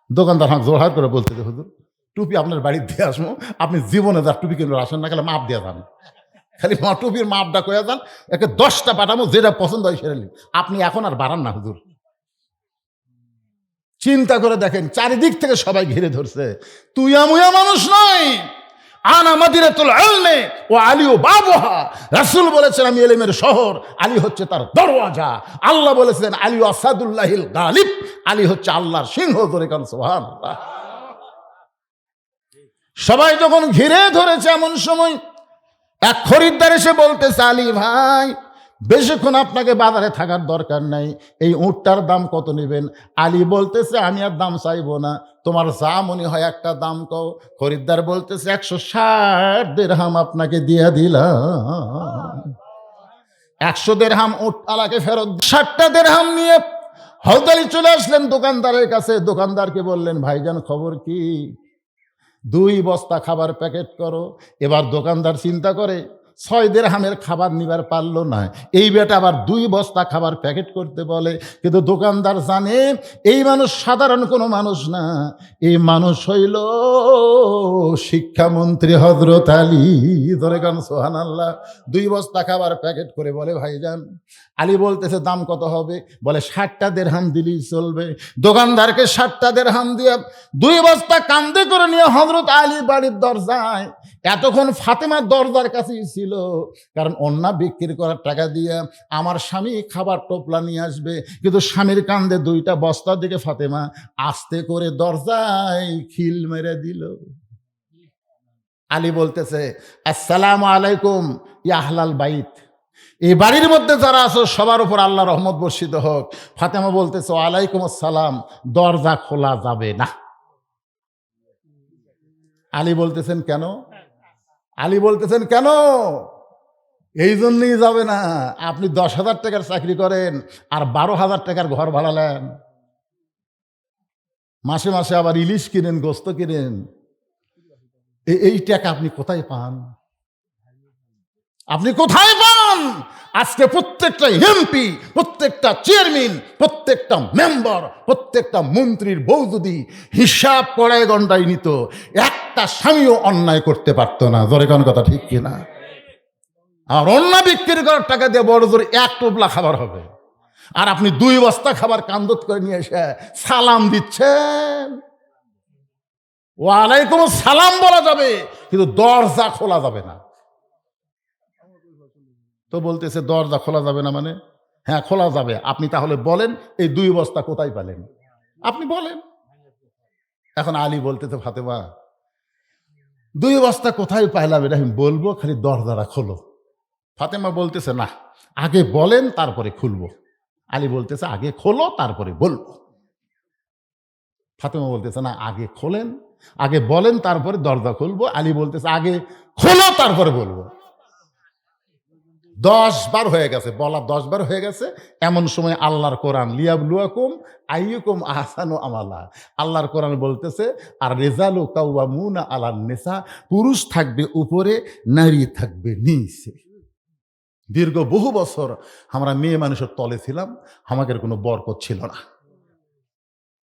দোকানদার আমাকে জোরহার করে বলতে, হুজুর টুপি আপনার বাড়ির দিয়ে আসবো, আপনি জীবনে যার টুপি কিনলে আসেন না, খালি মাপ দিয়ে যান, খালি টুপির মাপটা কয়ে যান, একে 10টা পাঠাবো, যেটা পছন্দ হয় সেটা নিন। আপনি এখন আর বাড়ান না হুজুর। চিন্তা করে দেখেন, চারিদিক থেকে সবাই ঘিরে ধরছে। তুই আমুয়া মানুষ নয়, আনা মাদিনাতুল ইলমি ওয়া আলিউ বাবুহা। রাসূল বলেছেন আমি ইলমের শহর, আলী হচ্ছে তার দরওয়াজা। আল্লাহ বলেছেন আলী আসাদুল্লাহিল গালিব, আলী হচ্ছে আল্লাহর সিংহ। ধরে কান সুবহানাল্লাহ। সবাই যখন ঘিরে ধরেছে এমন সময় এক খরিদ্দার এসে বলতেছে, আলী ভাই বেশিক্ষণ আপনাকে বাজারে থাকার দরকার নাই, এই উটটার দাম কত নেবেন? আলী বলতেছে আমি আর দাম চাইবো না, তোমার যা মনে হয় একটা দাম কও। খরিদ্দার বলতেছে 160 দিরহাম আপনাকে দিয়া দিলাম। 100 দিরহাম উট আলাকে ফেরত। 60টা দিরহাম নিয়ে হযরত আলী চলে আসলেন দোকানদারের কাছে। দোকানদারকে বললেন, ভাইজান খবর কি? 2 বস্তা খাবার প্যাকেট করো। এবার দোকানদার চিন্তা করে 6 দিরহামের খাবার নিবার পারলো না, এই বেটা আবার 2 বস্তা খাবার প্যাকেট করতে বলে। কিন্তু দোকানদার জানে এই মানুষ সাধারণ কোনো মানুষ না, এই মানুষ হইল শিক্ষামন্ত্রী হযরত আলী। ধরে গান সুবহানাল্লাহ। 2 বস্তা খাবার প্যাকেট করে বলে, ভাইজান। আলী বলতেছে দাম কত হবে? বলে 60টা দিরহাম দিলেই চলবে। দোকানদারকে 60টা দিরহাম দিয়ে 2 বস্তা কান্দে করে নিয়ে হযরত আলী বাড়ির দরজায়। এতক্ষণ ফাতেমার দরজার কাছেই ছিল, কারণ অন্যা বিক্রি করার টাকা দিয়ে আমার স্বামী খাবার টোপলা নিয়ে আসবে। কিন্তু স্বামীর কান্দে 2টা বস্তার দিকে ফাতেমা আস্তে করে দরজায় খিল মেরে দিল। আলী বলতেছে আসসালামু আলাইকুম ইয়া আহলাল বাইত, এই বাড়ির মধ্যে যারা আছো সবার উপর আল্লাহ রহমত বর্ষিত হোক। ফাতেমা বলতেছে ওয়ালাইকুম আসসালাম, দরজা খোলা যাবে না। আলী বলতেছেন কেন? আলী বলতেছেন কেন? এই জন্যই যাবে না, আপনি 10,000 টাকার চাকরি করেন আর 12,000 টাকার ঘর ভাড়া নেন, মাসে মাসে আবার ইলিশ কিনেন, গোস্ত কিনেন, এই টাকা আপনি কোথায় পান? আপনি কোথায় পান? আজকে প্রত্যেকটা এমপি, প্রত্যেকটা চেয়ারম্যান, প্রত্যেকটা মেম্বার, প্রত্যেকটা মন্ত্রীর বউ যদি হিসাব কড়াই ঘন্টায় নিত, একটা স্বামীও অন্যায় করতে পারতো না। জোরে কোন কথা ঠিক কিনা? আর অন্য বিক্রি করার টাকা দিয়ে বড় জোর 1 টোপলা খাবার হবে, আর আপনি 2 বস্তা খাবার কান্দত করে নিয়ে এসে সালাম দিচ্ছেন। ওয়ালাইকুম সালাম বলা যাবে, কিন্তু দরজা খোলা যাবে না। তো বলতেছে দরজা খোলা যাবে না মানে? হ্যাঁ খোলা যাবে। আপনি তাহলে বলেন এই 2 বস্তা কোথায় পেলেন, আপনি বলেন। এখন আলী বলতেছে ফাতেমা 2 বস্তা কোথায় পাইলাম এটা আমি বলবো, খালি দরজাটা খোলো। ফাতেমা বলতেছে না, আগে বলেন তারপরে খুলবো। আলী বলতেছে আগে খোলো তারপরে বলবো। ফাতেমা বলতেছে না, আগে খোলেন, আগে বলেন তারপরে দরজা খুলবো। আলী বলতেছে আগে খোলো তারপরে বলবো। 10 বার হয়ে গেছে, বলা 10 বার হয়ে গেছে। এমন সময় আল্লাহর কোরআন লিয়াবলুয়াকুম আইয়ুকুম আহসানু আমালা, আল্লাহর কোরআন বলতেছে আর রিজালু কাওয়ামুনা আলান নিসা, পুরুষ থাকবে উপরে, নারী থাকবে নিচে। দীর্ঘ বহু বছর আমরা মেয়ে মানুষের তলে ছিলাম, আমাদের কোনো বরকত ছিল না।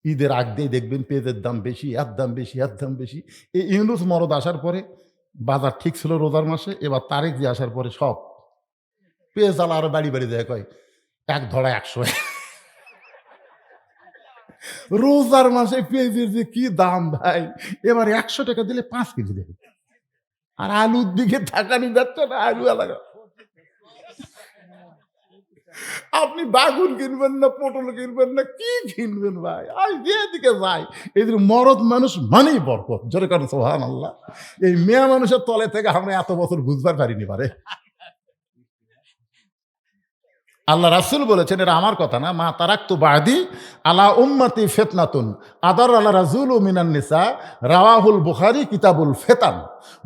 ঈদের আগ দিয়ে দেখবেন পেঁয়াজের দাম বেশি, এর দাম বেশি, এর দাম বেশি। এই ইউনুস মরদ আসার পরে বাজার ঠিক ছিল রোজার মাসে, এবার তারেক দিয়ে আসার পরে সব পেঁয়াজ আলা আরো বাড়ি বাড়ি দেয়, কয় 1 ধরা 100। রোজার মাসে পেঁয়াজের যে কি দাম ভাই, এবার 100 টাকা দিলে 5 কেজি দেবে। আর আলুর দিকে তাকানি যাচ্ছে না, আলু আলাদা। আপনি বাগুন কিনবেন না, পটল কিনবেন না, কি কিনবেন ভাই? আর যেদিকে যাই এদের মরদ মানুষ মানেই বরকত। জোরে করেন সুবহানাল্লাহ। এই মেয়ে মানুষের তলে থেকে আমরা এত বছর বুঝবার পারিনি পারে। আল্লাহ রাসূল বলেছেন, এটা আমার কথা না, মা তারাকতু বাদি আলা উম্মতি ফিতনাতুন আদার আলা রাজুলু মিনান নিসা, রাওয়াহুল বুখারী কিতাবুল ফিতান।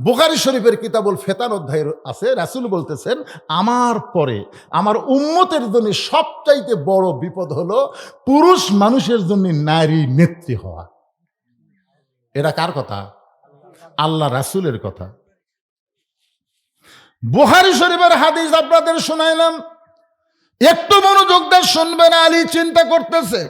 বুখারী শরীফের কিতাবুল ফিতান অধ্যায়ে আছে, রাসূল বলতেছেন আমার পরে আমার উম্মতের জন্য সবচাইতে বড় বিপদ হলো পুরুষ মানুষের জন্য নারী নেত্রী হওয়া। এটা কার কথা? আল্লাহ রাসূলের কথা। বুখারী শরীফের হাদিস আপনাদের শোনাইলাম, একটু মনোযোগ দিয়ে শুনবেন। আলী চিন্তা করতেছে,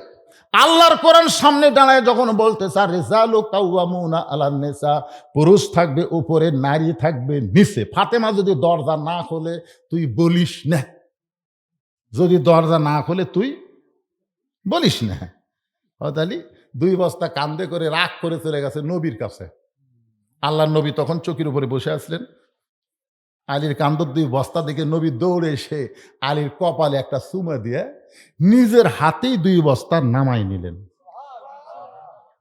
আল্লাহর কোরআন সামনে দাঁড়ায় যখন বলতেছে আর রিজালু কাওয়ামুনা আলান নিসা, পুরুষ থাকবে উপরে, নারী থাকবে নিচে। ফাতেমা যদি দরজা না খোলে তুই বলিস না, যদি দরজা না খোলে তুই বলিস না। হযরত আলী 2 বস্তা কান্দে করে রাগ করে চলে গেছে নবীর কাছে। আল্লাহর নবী তখন চৌকির উপরে বসে আসলেন। আলীর কান্দর 2 বস্তা দেখে নবী দৌড়ে এসে আলীর কপালে একটা চুমা দিয়ে নিজের হাতেই 2 বস্তা নামাই নিলেন।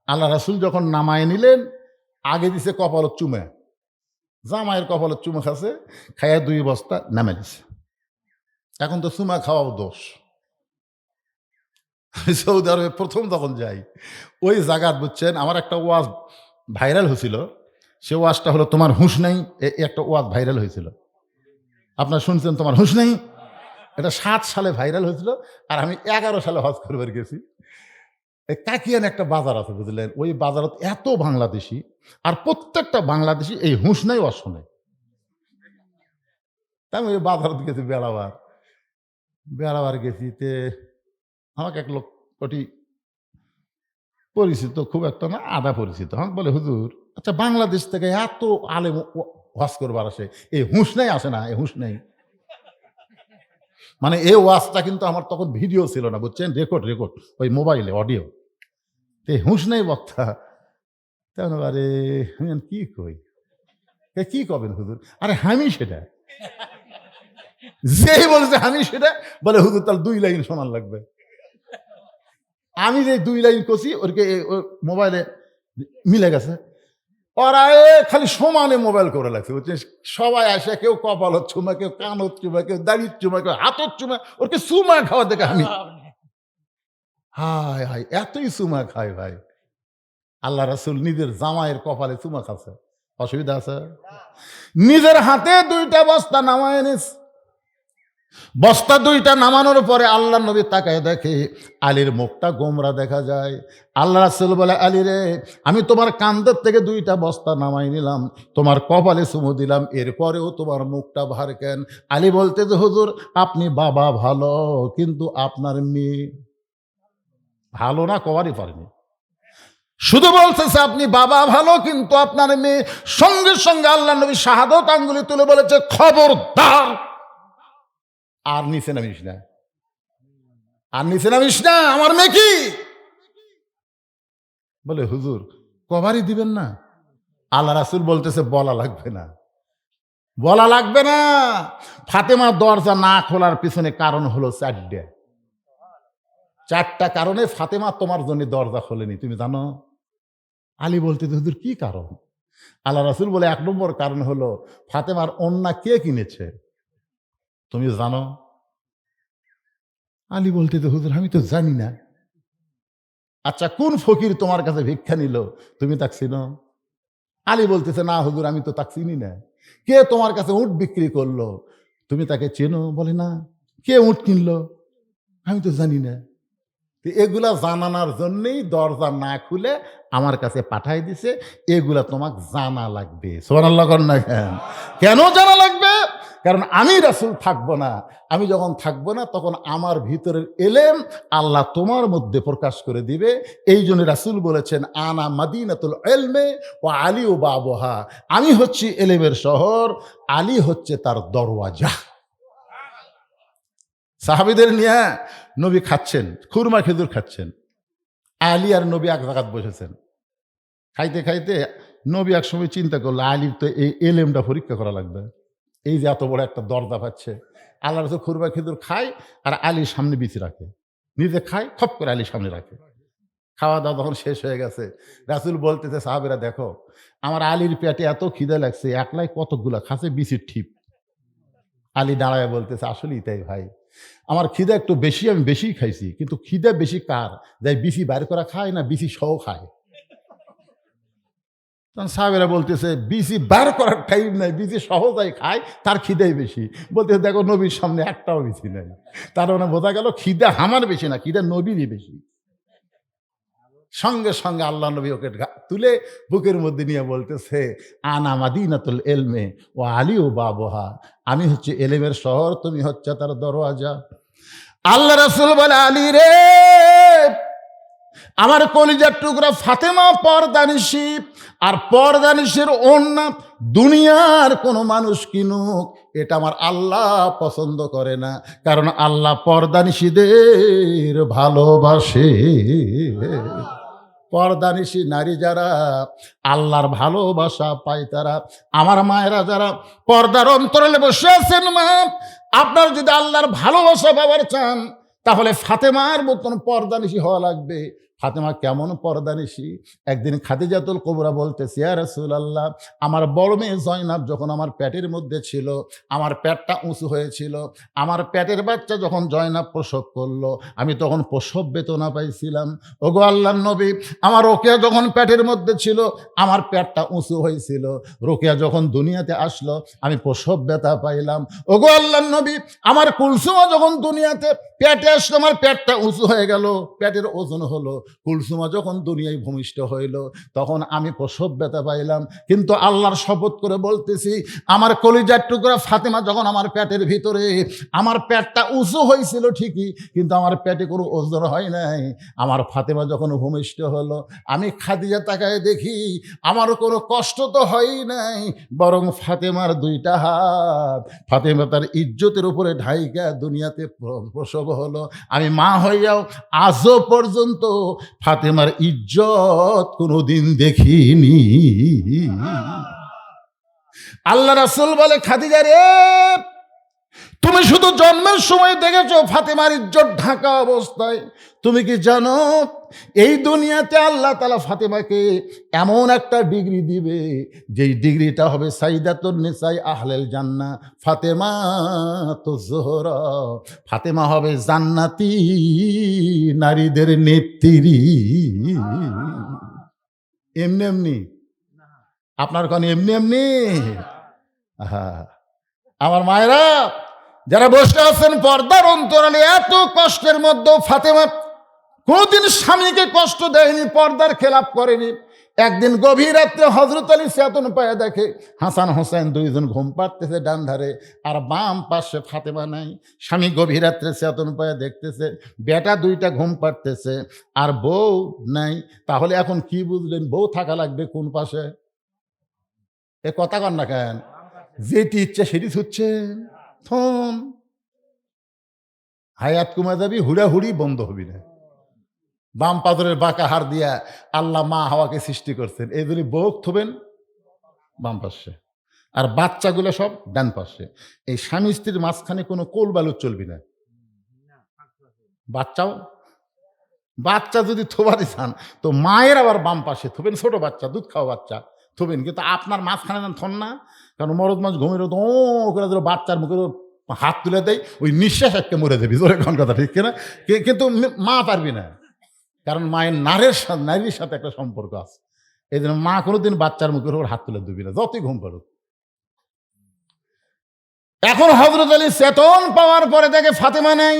আল্লাহ রাসূল যখন নামাই নিলেন, আগে দিছে কপালত চুমা, জামাইয়ের কপালত চুমা খাচ্ছে, খাইয়া 2 বস্তা নামাই দিছে। এখন তো চুমা খাওয়াও দোষ। সৌদি আরবে প্রথম যখন যাই, ওই জায়গাত বুঝছেন আমার একটা ওয়াজ ভাইরাল হয়েছিল। সে ওয়াজটা হলো তোমার হুঁশ নেই। একটা ওয়াজ ভাইরাল হয়েছিল, আপনারা শুনছেন, তোমার হুঁশ নেই। এটা 7 সালে ভাইরাল হয়েছিল, আর আমি 11 সালে হজ করবার গেছি। কাকিয়ান একটা বাজার আছে বুঝলেন, ওই বাজারত এত বাংলাদেশি, আর প্রত্যেকটা বাংলাদেশি এই হুঁশ নাই ওয়াজ শোনে। তাই আমি ওই বাজারত গেছি বেড়াবার গেছি। তে আমাকে এক লোক ওটি পরিচিত, খুব একটা না, আধা পরিচিত, আমাকে বলে হুজুর আচ্ছা বাংলাদেশ থেকে এত আলেম ওয়াজ করবার আসে, এই হুঁশ নাই আসে না? এই হুঁশ নেই মানে এই ওয়াজটা কিন্তু আমার তখন ভিডিও ছিল না বুঝছেন, রেকর্ড ওই মোবাইলে অডিও। এই হুঁশ নেই বক্তা। তেমন আরে আমি কি কই, কি কবেন হুজুর? আরে আমি সেটা, যেই বলছে আমি সেটা, বলে হুজুর তাহলে 2 লাইন শোনার লাগবে। আমি যে 2 লাইন কষি ওরকে মোবাইলে মিলে গেছে। ওরা খালি সমানে মোবাইল করে লাগছে বুঝছেন। সবাই আসে, কেউ কপালত চুমা, কেউ কানত চুমা, কেউ দাড়ির চুমা, কেউ হাতর চুমা, ওরকে চুমা খাওয়া দেখে আমি হায় হায় এতই চুমা খায় ভাই। আল্লাহ রাসূল নিজের জামাইয়ের কপালে চুমা খাচ্ছে, অসুবিধা আছে? নিজের হাতে 2টা বস্তা নামায় এনেছে। বস্তা 2টা নামানোর পরে আল্লাহ নবী তাকায় দেখে আলীর মুখটা গোমরা দেখা যায়। আল্লাহ রাসূল বলে, আলী রে, আমি তোমার কাঁধের থেকে 2টা বস্তা নামাই নিলাম, তোমার কপালে চুমু দিলাম, এরপরেও তোমার মুখটা ভার কেন? আলী বলতে যে হুজুর আপনি বাবা ভালো, কিন্তু আপনার মেয়ে ভালো না, কবারই পারেনি। শুধু বলতেছে আপনি বাবা ভালো, কিন্তু আপনার মেয়ে। সঙ্গে সঙ্গে আল্লাহ নবী শাহাদত আঙ্গুলি তুলে বলেছে খবরদার আর নিচে নামিস না, আর নিচে নামিস না, আমার মেয়ে কি? বলে হুজুর কবারই দিবেন না? আল্লাহ রাসূল বলতেছে বলা লাগবে না, বলা লাগবে না। ফাতেমা দরজা না খোলার পিছনে কারণ হলো 4টা কারণে ফাতেমা তোমার জন্য দরজা খোলেনি, তুমি জানো? আলী বলতে হুজুর কি কারণ? আল্লাহ রাসূল বলে 1 নম্বর কারণ হলো ফাতেমার ওন্না কে কিনেছে, তুমি জানো? আলী বলতে হুজুর আমি তো জানি না। আচ্ছা কোন ফকির তোমার কাছে ভিক্ষা নিল, তুমি তাকে চিনো? আলী বলতেছে না হুজুর আমি তো তাকে চিনি না। কে তোমার কাছে উট বিক্রি করলো, তুমি তাকে চেনো? বলে না। কে উট কিনলো, আমি তো জানি না। এগুলা জানানোর জন্যই দরজা না খুলে আমার কাছে পাঠাই দিছে, এগুলা তোমাকে জানা লাগবে। সুবহানাল্লাহ কর না কেন? কেন জানা লাগবে? কারণ আমি রাসূল থাকবো না, আমি যখন থাকবো না তখন আমার ভিতরের এলেম আল্লাহ তোমার মধ্যে প্রকাশ করে দিবে। এই জন্য রাসূল বলেছেন আনা মাদিনাতুল ইলমে ওয়া আলী ও বাবুহা, আমি হচ্ছি এলেমের শহর, আলী হচ্ছে তার দরওয়াজা। সাহাবীদের নিয়ে নবী খাচ্ছেন, খুরমা খেজুর খাচ্ছেন। আলী আর নবী এক জায়গাত বসেছেন, খাইতে খাইতে নবী এক সময় চিন্তা করলো আলীর তো এই এলেমটা পরীক্ষা করা লাগবে। এই যে এত বড় একটা দরজা পাচ্ছে, আল্লাহ রসুল খুরবা খেজুর খায় আর আলীর সামনে বিচি রাখে, নিজে খায় খপ করে আলীর সামনে রাখে। খাওয়া দাওয়া যখন শেষ হয়ে গেছে, রাসূল বলতেছে সাহাবেরা দেখো আমার আলীর পেটে এত খিদে লাগছে, একলাই কতগুলা খাচ্ছে বিচির ঠিপ। আলী দাঁড়ায় বলতেছে আসলেই তাই ভাই, আমার খিদে একটু বেশি, আমি বেশিই খাইছি, কিন্তু খিদে বেশি কার, যাই বিচি বাইর করা খায় না বিচি সহ খায়। তখন সাহাবেরা বলতেছে বিচি বার করার টাইম নাই, বিচি সহজাই খায়, তার খিদেই বেশি। বলতেছে দেখো নবীর সামনে একটাও বিচি নাই। তার মানে বোঝা গেল খিদে আমার বেশি না, খিদে নবীরই বেশি। সঙ্গে সঙ্গে আল্লাহ নবী ওকে তুলে বুকের মধ্যে নিয়ে বলতেছে আনা মাদিনাতুল এলমে ও আলী ও বাবহা, আমি হচ্ছে এলেমের শহর, তুমি হচ্ছে তার দরওয়াজা। আল্লাহ রাসূল বলে আলী রে, আমার কলিজার টুকরা ফাতেমা পর্দানিশী, আর পর্দানিশীর ওড়না দুনিয়ার কোনো মানুষ কিনুক এটা আমার আল্লাহ পছন্দ করে না, কারণ আল্লাহ পর্দানিশীদের ভালোবাসে। পর্দানিশী নারী যারা আল্লাহর ভালোবাসা পায় তারা। আমার মায়েরা যারা পর্দার অন্তরালে বসে আছেন, মা আপনার যদি আল্লাহর ভালোবাসা পাওয়ার চান তাহলে ফাতেমার মতন পর্দানিশী হওয়া লাগবে। ফাতেমা কেমন পর্দানিশী? একদিন খাদিজাতুল কুবরা বলতেছে ইয়া রাসূলুল্লাহ, আমার বড় মেয়ে জয়নাব যখন আমার পেটের মধ্যে ছিল, আমার পেটটা উঁচু হয়েছিল, আমার পেটের বাচ্চা যখন জয়নাব প্রসব করলো, আমি তখন প্রসব বেদনা পাইছিলাম। ওগো আল্লাহর নবী, আমার রোকেয়া যখন পেটের মধ্যে ছিল আমার পেটটা উঁচু হয়েছিল, রোকেয়া যখন দুনিয়াতে আসলো আমি প্রসব ব্যথা পাইলাম। ওগো আল্লাহর নবী, আমার কুলসুমা যখন দুনিয়াতে পেটে আসলো আমার পেটটা উঁচু হয়ে গেল, পেটের ওজন হলো। কুলসুমা যখন দুনিয়ায় ভূমিষ্ঠ হইল তখন আমি প্রসব ব্যথা পাইলাম। কিন্তু আল্লাহর শপথ করে বলতেছি, আমার কলিজার টুকরা ফাতেমা যখন আমার পেটের ভিতরে, আমার পেটটা উঁচু হয়েছিল ঠিকই, কিন্তু আমার পেটে কোনো ওজন হয় নাই। আমার ফাতেমা যখন ভূমিষ্ঠ হলো, আমি খাদিজা তাকায় দেখি আমার কোনো কষ্ট তো হয় নাই, বরং ফাতেমার দুইটা হাত ফাতেমা তার ইজ্জতের উপরে ঢাইকা দুনিয়াতে প্রসব হলো। আমি মা হইয়াও আজও পর্যন্ত ফাতেমার ইজ্জত কোনোদিন দেখিনি। আল্লাহ রাসূল বলে খাদিজা রে, তুমি শুধু জন্মের সময় দেখেছো ফাতেমার ইজ্জত ঢাকা অবস্থায়, তুমি কি জানো এই দুনিয়াতে আল্লাহ তাআলা ফাতেমাকে এমন একটা ডিগ্রি দিবে যেই ডিগ্রিটা হবে সাইয়্যিদাতুন নিসাই আহলেল জান্নাহ, ফাতেমা তো জোহরা, ফাতেমা হবে জান্নাতি নারীদের নেত্রী। এমনি এমনি আপনার কোন এমনি এমনি? হ্যাঁ, আমার মায়েরা যারা বসে আছেন পর্দার অন্তরালে, এত কষ্টের মধ্যে ফাতেমা কোনদিন স্বামীকে কষ্ট দেয়নি, পর্দার খেলাপ করেনি। একদিন গভীর রাত্রে হযরত আলী চেতন পায়ে দেখে হাসান হোসেন দুইজন ঘুম পাড়তেছে ডান ধারে, আর বাম পাশে ফাতেমা নাই। স্বামী গভীর রাত্রে চেতন পায়ে দেখতেছে বেটা দুইটা ঘুম পাড়তেছে আর বউ নাই। তাহলে এখন কি বুঝলেন, বউ থাকা লাগবে কোন পাশে? এ কথা কন না কেন? যেটি ইচ্ছে সেটি ছুটছেন, থন হায়াত কমে যাবি, হুড়াহুড়ি বন্ধ হবি না। বাম পাথরের বাঁকা হার দিয়া আল্লাহ মা হাওয়াকে সৃষ্টি করছেন, এই জন্য বউ থবেন বাম পাশে আর বাচ্চাগুলো সব ডান পাশে। এই স্বামী স্ত্রীর মাঝখানে কোনো কোল বালু চলবি না। বাচ্চা যদি থোবাতে চান তো মায়ের আবার বাম পাশে থবেন, ছোট বাচ্চা দুধ খাওয়া বাচ্চা থবেন, কিন্তু আপনার মাঝখানে থন না। কারণ মরদ মাছ ঘুমের ও করে দিল, বাচ্চার মুখের হাত তুলে দেয়, ওই নিঃশ্বাস একটা মরে দেবি, জোরে কোন কথা ঠিক কিনা? কিন্তু মা পারবি না, কারণ মায়ের নারীর সাথে একটা সম্পর্ক আছে। এই জন্য মা কোনোদিন বাচ্চার মুখের উপর হাত তুলে দিবি না, যতই ঘুম পাড়ুক। এখন হযরত আলী চেতন পাওয়ার পরে দেখে ফাতেমা নেই।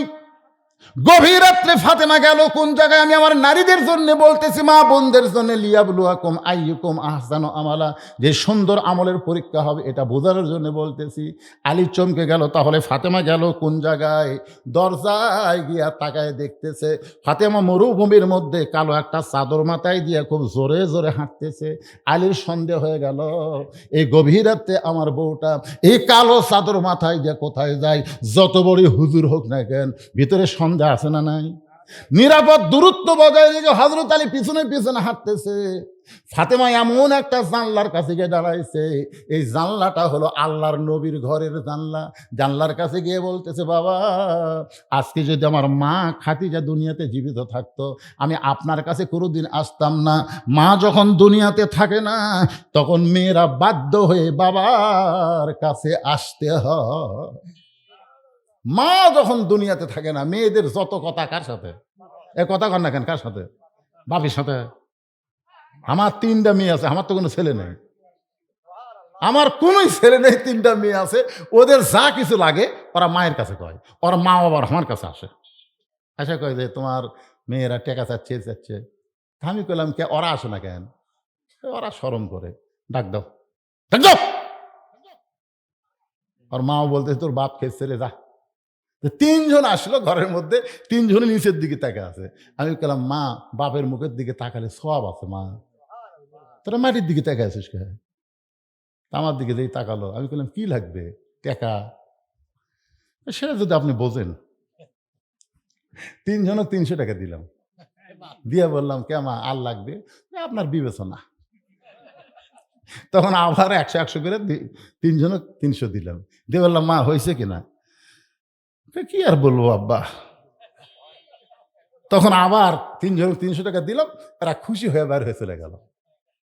গভীর রাত্রে ফাতেমা গেল কোন জায়গায়? আমি আমার নারীদের জন্য বলতেছি, মা বোনদের জন্য, লিয়াবলুয়াকুম আইয়ুকুম আহসানু আমালা, যে সুন্দর আমলের পরীক্ষা হবে এটা বোঝানোর জন্য বলতেছি। আলী চমকে গেল, তাহলে ফাতেমা গেল কোন জায়গায়? দরজায় গিয়া তাকায় দেখতেছে ফাতেমা মরুভূমির মধ্যে কালো একটা চাদর মাথায় দিয়ে খুব জোরে জোরে হাঁটতেছে। আলীর সন্দেহ হয়ে গেল, এই গভীর রাত্রে আমার বউটা এই কালো চাদর মাথায় দিয়ে কোথায় যায়? যত বড় হুজুর হোক না কেন, ভিতরে সন্দেহ আছে না নাই? নিরাপদ দূরত্ব বজায় রেখে হযরত আলী পিছনে পিছনে হাঁটতেছে। ফাতেমা এমন একটা জানলার কাছে গিয়ে দাঁড়াইছে, এই জানলাটা হলো আল্লাহর নবীর ঘরের জানলা। জানলার কাছে গিয়ে বলতেছে, বাবা, আজকে যদি আমার মা খাদিজা দুনিয়াতে জীবিত থাকতো, আমি আপনার কাছে কোনোদিন আসতাম না। মা যখন দুনিয়াতে থাকে না, তখন মেয়েরা বাধ্য হয়ে বাবার কাছে আসতে হয়। মা যখন দুনিয়াতে থাকে না, মেয়েদের যত কথা কার সাথে? এ কথা কন না কেন? কার সাথে? বাপের সাথে। আমার ৩টা মেয়ে আছে, আমার তো কোনো ছেলে নেই। আমার কোনোই ছেলে নেই, ৩টা মেয়ে আছে। ওদের যা কিছু লাগে ওরা মায়ের কাছে কয়, ওরা মা বাবার আমার কাছে আসে। এসে কয় যে তোমার মেয়েরা টেকা চাচ্ছে, এ চাচ্ছে। আমি কইলাম, কে ওরা আসে না কেন? ওরা শরম করে। ডাক দাও, ডাক দাও। ওর মাও বলতে, তোর বাপ খেয়েছে রে, যা। তো ৩ জন আসলো ঘরের মধ্যে, ৩ জনই নিচের দিকে তাকা আছে। আমি বললাম, মা, বাপের মুখের দিকে তাকালে সওয়াব আছে মা, তোরা মাটির দিকে তাকায় আছিস কে? আমার দিকে যেই তাকালো, আমি বললাম, কি লাগবে? টাকা। সেটা যদি আপনি বোঝেন। ৩ জনক ৩০০ টাকা দিলাম। দিয়ে বললাম, কে মা, আর লাগবে? আপনার বিবেচনা। তখন আবার ১০০ করে ৩ জনক ৩০০ দিলাম। দিয়ে বললাম, মা, হয়েছে কিনা? কি আর বলবো আব্বা। তখন আবার ৩ জনক ৩০০ টাকা দিলাম, তারা খুশি হয়ে বের হয়ে চলে গেল।